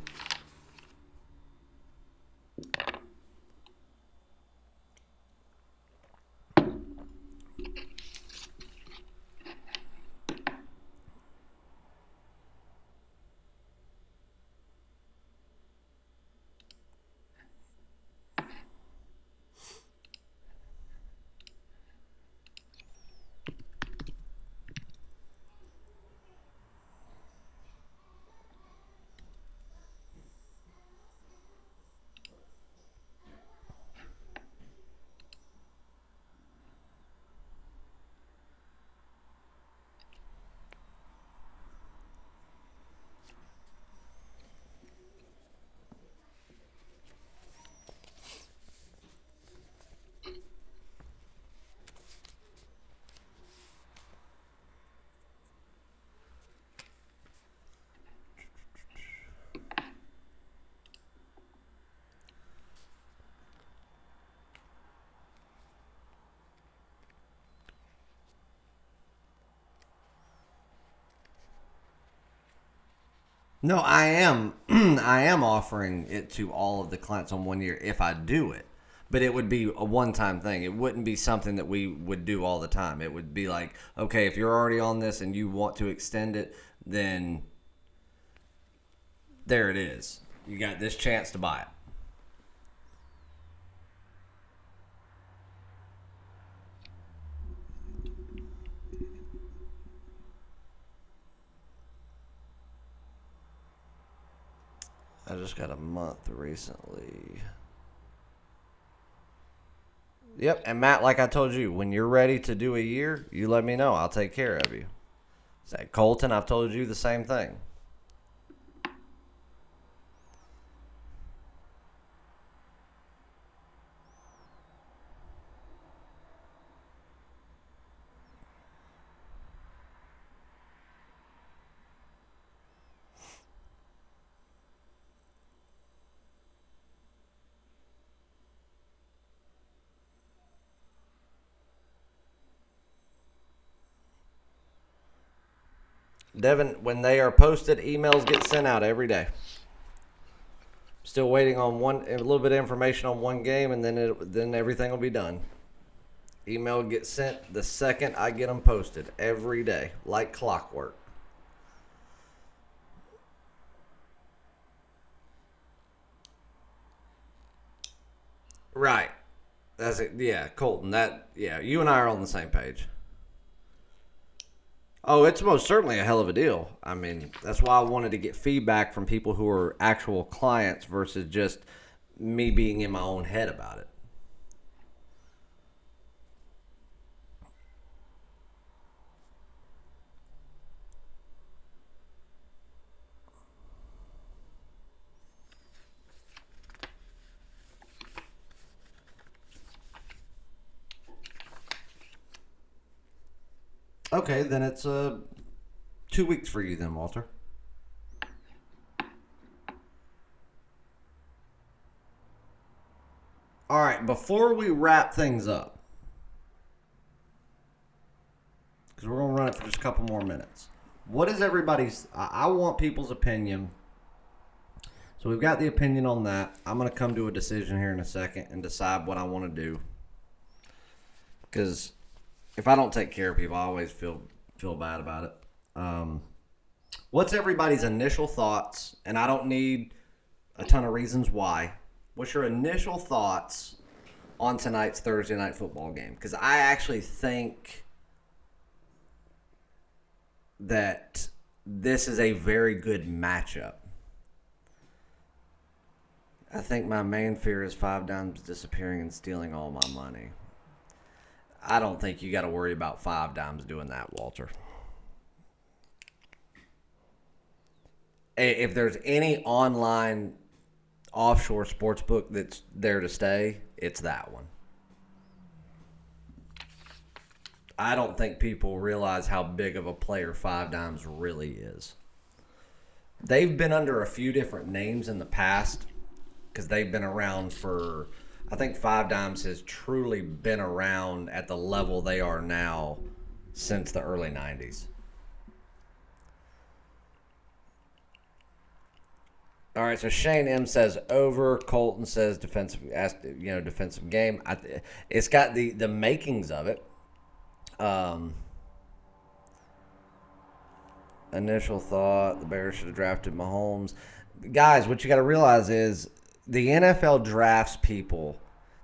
No, I am. I am offering it to all of the clients on 1 year if I do it. But it would be a one-time thing. It wouldn't be something that we would do all the time. It would be like, okay, if you're already on this and you want to extend it, then there it is. You got this chance to buy it. I just got a month recently. Yep, and Matt, like I told you, when you're ready to do a year, you let me know. I'll take care of you. Say, Colton, I've told you the same thing. Devin, when they are posted, emails get sent out every day. Still waiting on a little bit of information on one game, and then everything will be done. Email gets sent the second I get them posted every day, like clockwork. Right. That's it. Yeah, Colton. You and I are on the same page. Oh, it's most certainly a hell of a deal. I mean, that's why I wanted to get feedback from people who are actual clients versus just me being in my own head about it. Okay, then it's 2 weeks for you then, Walter. All right, before we wrap things up, because we're going to run it for just a couple more minutes. What is everybody's? I want people's opinion. So we've got the opinion on that. I'm going to come to a decision here in a second and decide what I want to do. Because if I don't take care of people, I always feel bad about it. What's everybody's initial thoughts? And I don't need a ton of reasons why. What's your initial thoughts on tonight's Thursday night football game, because I actually think that this is a very good matchup. I think my main fear is Five Dimes disappearing and stealing all my money. I don't think you got to worry about Five Dimes doing that, Walter. If there's any online offshore sports book that's there to stay, it's that one. I don't think people realize how big of a player Five Dimes really is. They've been under a few different names in the past because they've been around for, I think Five Dimes has truly been around at the level they are now since the early 90s. All right, so Shane M says over. Colton says defensive game. It's got the makings of it. Initial thought: the Bears should have drafted Mahomes. Guys, what you got to realize is the NFL drafts people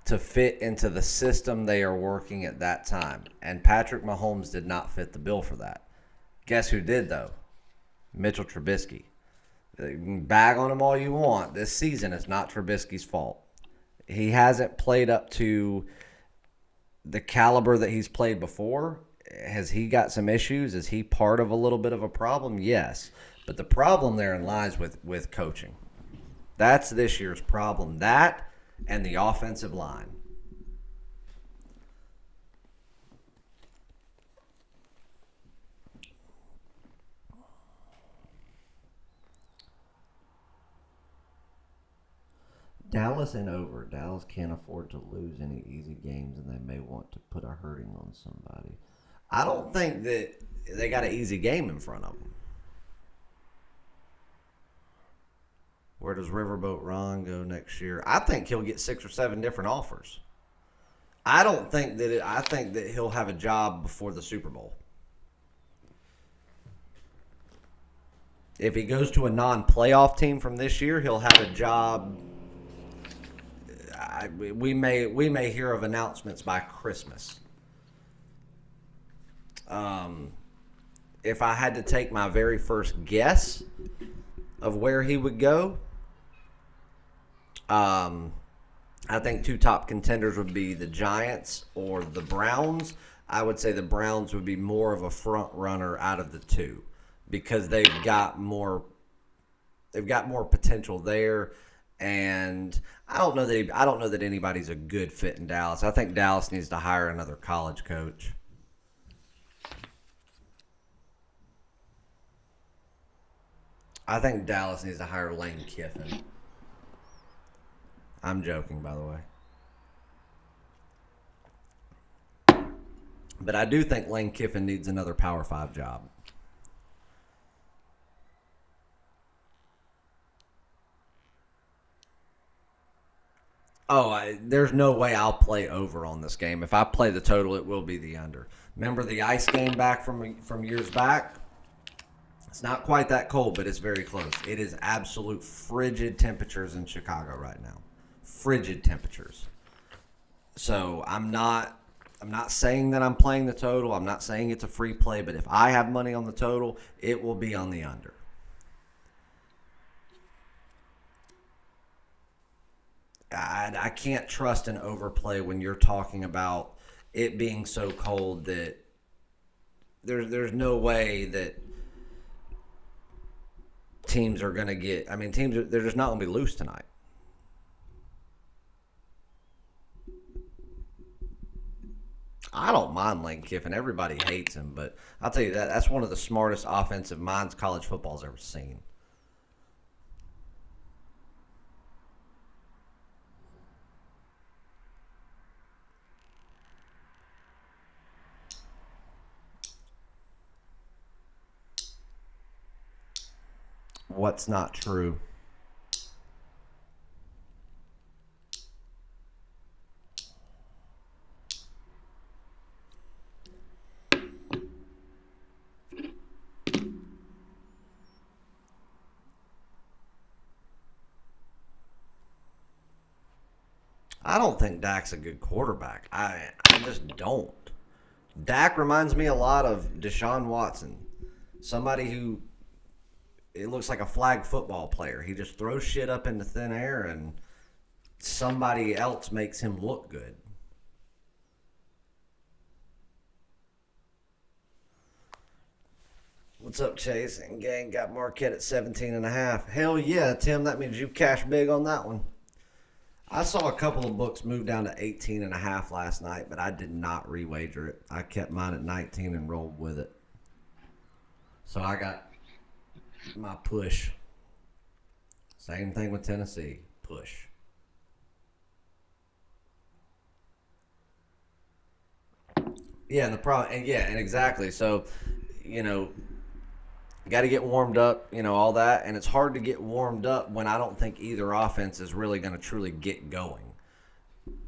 to fit into the system they are working at that time, and Patrick Mahomes did not fit the bill for that. Guess who did though? Mitchell Trubisky. Bag on him all you want. This season, it's not Trubisky's fault. He hasn't played up to the caliber that he's played before. Has he got some issues? Is he part of a little bit of a problem? Yes. But the problem therein lies with coaching. That's this year's problem. That and the offensive line. Dallas and over. Dallas can't afford to lose any easy games, and they may want to put a hurting on somebody. I don't think that they got an easy game in front of them. Where does Riverboat Ron go next year? I think he'll get 6 or 7 different offers. I think that he'll have a job before the Super Bowl. If he goes to a non-playoff team from this year, he'll have a job. We may hear of announcements by Christmas. If I had to take my very first guess of where he would go, I think 2 top contenders would be the Giants or the Browns. I would say the Browns would be more of a front runner out of the 2 because they've got more potential there. And I don't know that anybody's a good fit in Dallas. I think Dallas needs to hire another college coach. I think Dallas needs to hire Lane Kiffin. I'm joking, by the way. But I do think Lane Kiffin needs another Power 5 job. There's no way I'll play over on this game. If I play the total, it will be the under. Remember the ice game back from years back? It's not quite that cold, but it's very close. It is absolute frigid temperatures in Chicago right now. Frigid temperatures. So I'm not saying that I'm playing the total. I'm not saying it's a free play, but if I have money on the total, it will be on the under. I can't trust an overplay when you're talking about it being so cold that there's no way that teams are going to get. I mean, they're just not going to be loose tonight. I don't mind Lane Kiffin. Everybody hates him, but I'll tell you that's one of the smartest offensive minds college football's ever seen. What's not true? I don't think Dak's a good quarterback. I just don't. Dak reminds me a lot of Deshaun Watson, somebody who it looks like a flag football player. He just throws shit up into thin air and somebody else makes him look good. What's up, Chase? And gang got Marquette at 17.5. Hell yeah, Tim. That means you cashed big on that one. I saw a couple of books move down to 18.5 last night, but I did not rewager it. I kept mine at 19 and rolled with it. So I got my push. Same thing with Tennessee. Push. Yeah, and the problem, and exactly. So, you know, got to get warmed up, all that. And it's hard to get warmed up when I don't think either offense is really going to truly get going.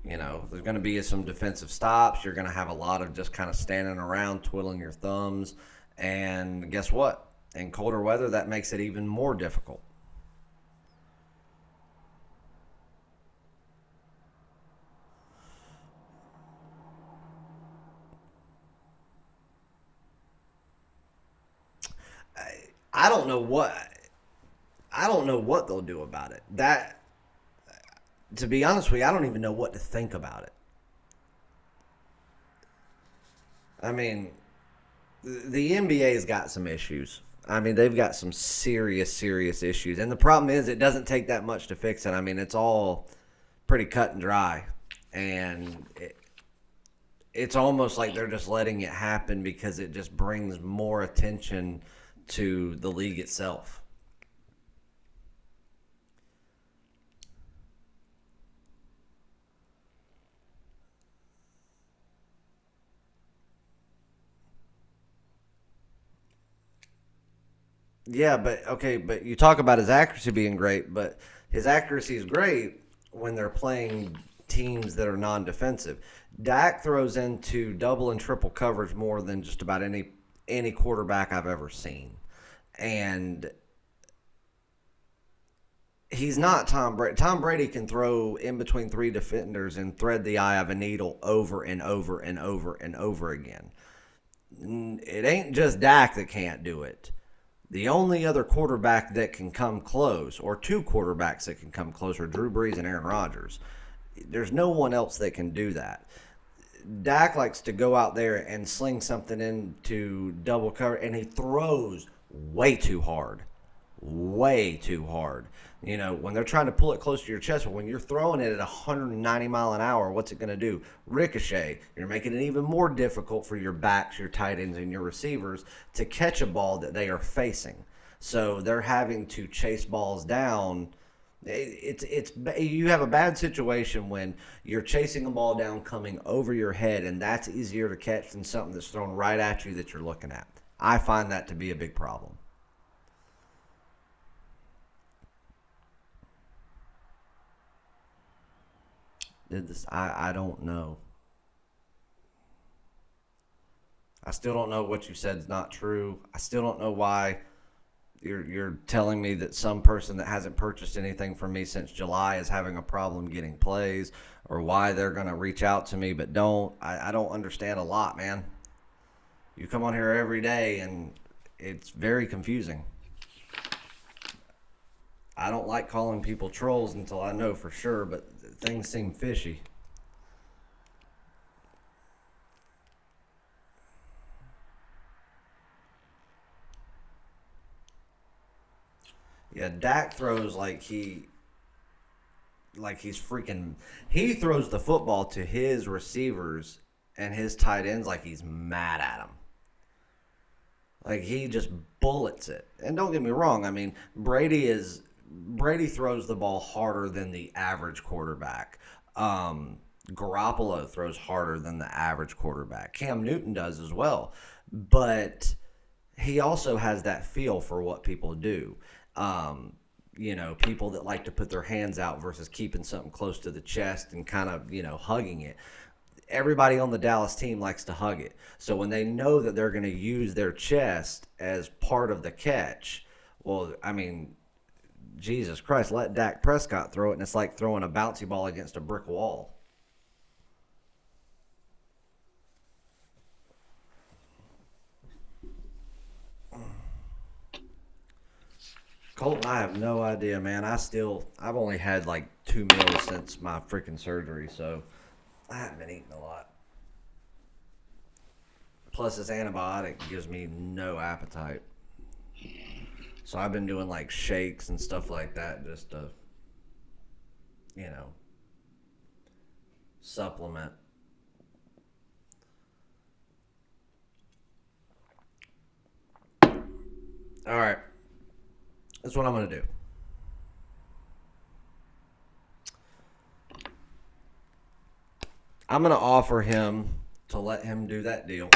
There's going to be some defensive stops. You're going to have a lot of just kind of standing around, twiddling your thumbs. And guess what? In colder weather, that makes it even more difficult. I don't know what they'll do about it. That, to be honest with you, I don't even know what to think about it. I mean, the NBA's got some issues. I mean, they've got some serious, serious issues. And the problem is, it doesn't take that much to fix it. I mean, it's all pretty cut and dry. And it's almost like they're just letting it happen because it just brings more attention to the league itself. Yeah, but okay, but you talk about his accuracy being great, but his accuracy is great when they're playing teams that are non-defensive. Dak throws into double and triple coverage more than just about any quarterback I've ever seen. And he's not Tom Brady. Tom Brady can throw in between three defenders and thread the eye of a needle over and over and over and over again. It ain't just Dak that can't do it. The only other quarterback that can come close, or two quarterbacks that can come close, are Drew Brees and Aaron Rodgers. There's no one else that can do that. Dak likes to go out there and sling something into double cover, and he throws way too hard. Way too hard. When they're trying to pull it close to your chest, or when you're throwing it at 190 mile an hour, what's it going to do? Ricochet. You're making it even more difficult for your backs, your tight ends, and your receivers to catch a ball that they are facing. So they're having to chase balls down. It's you have a bad situation when you're chasing a ball down coming over your head, and that's easier to catch than something that's thrown right at you that you're looking at. I find that to be a big problem. Did this? I don't know. I still don't know what you said is not true. I still don't know why you're telling me that some person that hasn't purchased anything from me since July is having a problem getting plays, or why they're gonna reach out to me but don't. I don't understand a lot, man. You come on here every day and it's very confusing. I don't like calling people trolls until I know for sure, but things seem fishy. Yeah, Dak throws like he's freaking he throws the football to his receivers and his tight ends like he's mad at them. Like he just bullets it. And don't get me wrong, I mean, Brady throws the ball harder than the average quarterback. Garoppolo throws harder than the average quarterback. Cam Newton does as well. But he also has that feel for what people do. People that like to put their hands out versus keeping something close to the chest and kind of, hugging it. Everybody on the Dallas team likes to hug it. So when they know that they're going to use their chest as part of the catch, well, I mean, Jesus Christ, let Dak Prescott throw it, and it's like throwing a bouncy ball against a brick wall. Colton, I have no idea, man. I've only had like 2 meals since my freaking surgery, so I haven't been eating a lot. Plus, this antibiotic gives me no appetite. So I've been doing like shakes and stuff like that just to, you know, supplement. All right. That's what I'm going to do. I'm going to offer him to let him do that deal.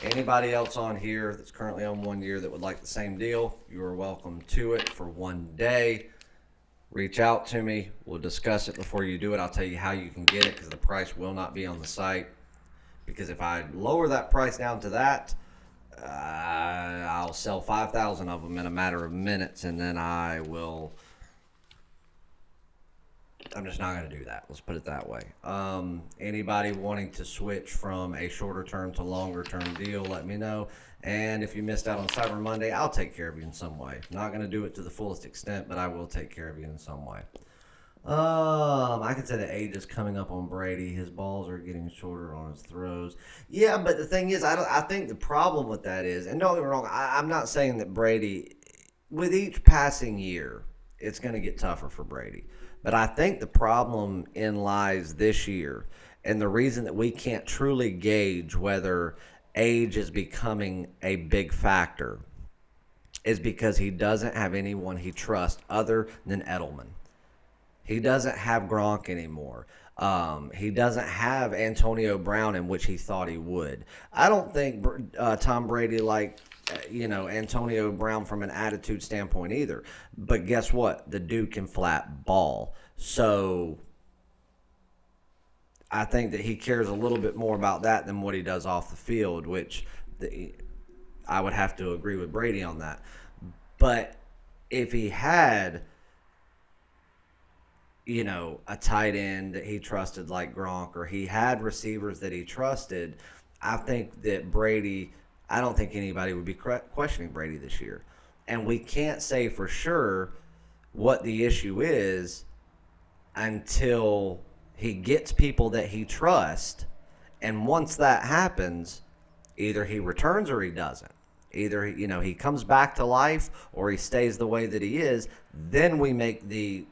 Anybody else on here that's currently on 1 year that would like the same deal, you are welcome to it for 1 day. Reach out to me. We'll discuss it before you do it. I'll tell you how you can get it because the price will not be on the site. Because if I lower that price down to that, I'll sell 5,000 of them in a matter of minutes, and then I'm just not going to do that. Let's put it that way. Anybody wanting to switch from a shorter term to longer term deal, let me know. And if you missed out on Cyber Monday, I'll take care of you in some way. I'm not going to do it to the fullest extent, but I will take care of you in some way. I can say the age is coming up on Brady. His balls are getting shorter on his throws. Yeah, but the thing is, I think the problem with that is, and don't get me wrong, I'm not saying that Brady, with each passing year, it's going to get tougher for Brady. But I think the problem lies this year, and the reason that we can't truly gauge whether age is becoming a big factor is because he doesn't have anyone he trusts other than Edelman. He doesn't have Gronk anymore. He doesn't have Antonio Brown, in which he thought he would. I don't think Tom Brady liked, Antonio Brown from an attitude standpoint either. But guess what? The dude can flat ball. So I think that he cares a little bit more about that than what he does off the field, which I would have to agree with Brady on that. But if he had a tight end that he trusted like Gronk, or he had receivers that he trusted, I think that Brady, I don't think anybody would be questioning Brady this year. And we can't say for sure what the issue is until he gets people that he trusts. And once that happens, either he returns or he doesn't. Either, he comes back to life or he stays the way that he is. Then we make the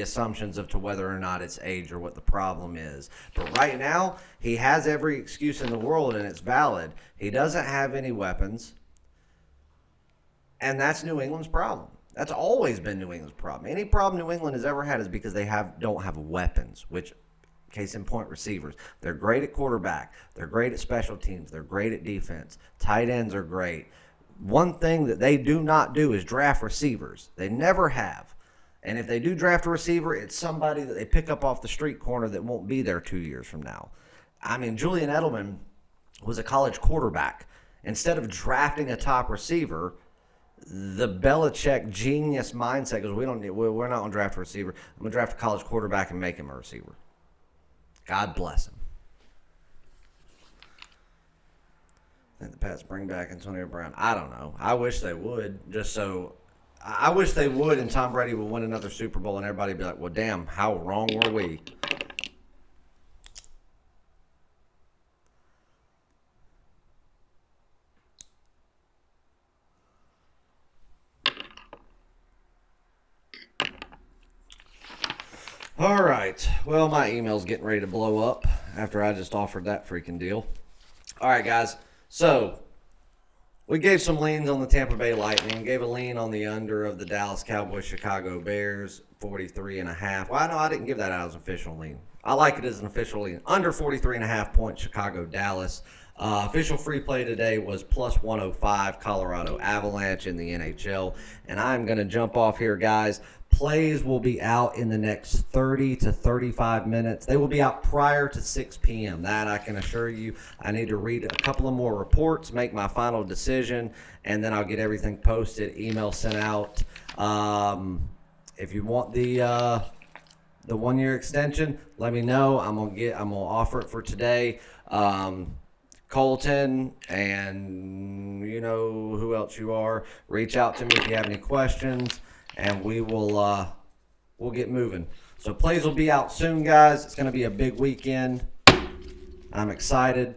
assumptions of to whether or not it's age or what the problem is. But right now, he has every excuse in the world, and it's valid. He doesn't have any weapons, and that's New England's problem. That's always been New England's problem. Any problem New England has ever had is because they don't have weapons, which, case in point, receivers. They're great at quarterback. They're great at special teams. They're great at defense. Tight ends are great. One thing that they do not do is draft receivers. They never have. And if they do draft a receiver, it's somebody that they pick up off the street corner that won't be there 2 years from now. I mean, Julian Edelman was a college quarterback. Instead of drafting a top receiver, the Belichick genius mindset goes, we're not going to draft a receiver. I'm going to draft a college quarterback and make him a receiver. God bless him. I think the Pats bring back Antonio Brown. I don't know. I wish they would, I wish they would, and Tom Brady would win another Super Bowl, and everybody would be like, well, damn, how wrong were we? All right. Well, my email's getting ready to blow up after I just offered that freaking deal. All right, guys. So we gave some leans on the Tampa Bay Lightning, gave a lean on the under of the Dallas Cowboys Chicago Bears, 43.5. Well, no, I didn't give that out as an official lean. I like it as an official lean. Under 43.5 points, Chicago Dallas. Official free play today was plus 105, Colorado Avalanche in the NHL. And I'm going to jump off here, guys. Plays will be out in the next 30 to 35 minutes. They will be out prior to 6 p.m. That I can assure you. I need to read a couple of more reports, make my final decision, and then I'll get everything posted, email sent out. If you want the 1 year extension, let me know. I'm gonna offer it for today. Colton and you know who else you are. Reach out to me if you have any questions, and we'll get moving. So plays will be out soon, guys. It's gonna be a big weekend. I'm excited.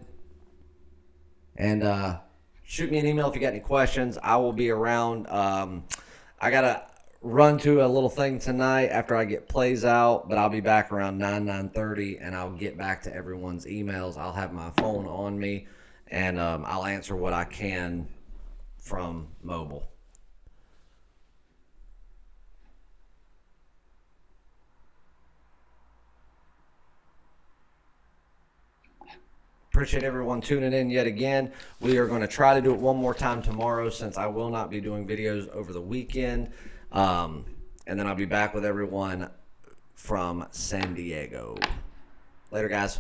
And shoot me an email if you got any questions. I will be around. I gotta run to a little thing tonight after I get plays out, but I'll be back around 9:30, and I'll get back to everyone's emails. I'll have my phone on me, and I'll answer what I can from mobile. Appreciate everyone tuning in yet again. We are going to try to do it one more time tomorrow since I will not be doing videos over the weekend. And then I'll be back with everyone from San Diego. Later, guys.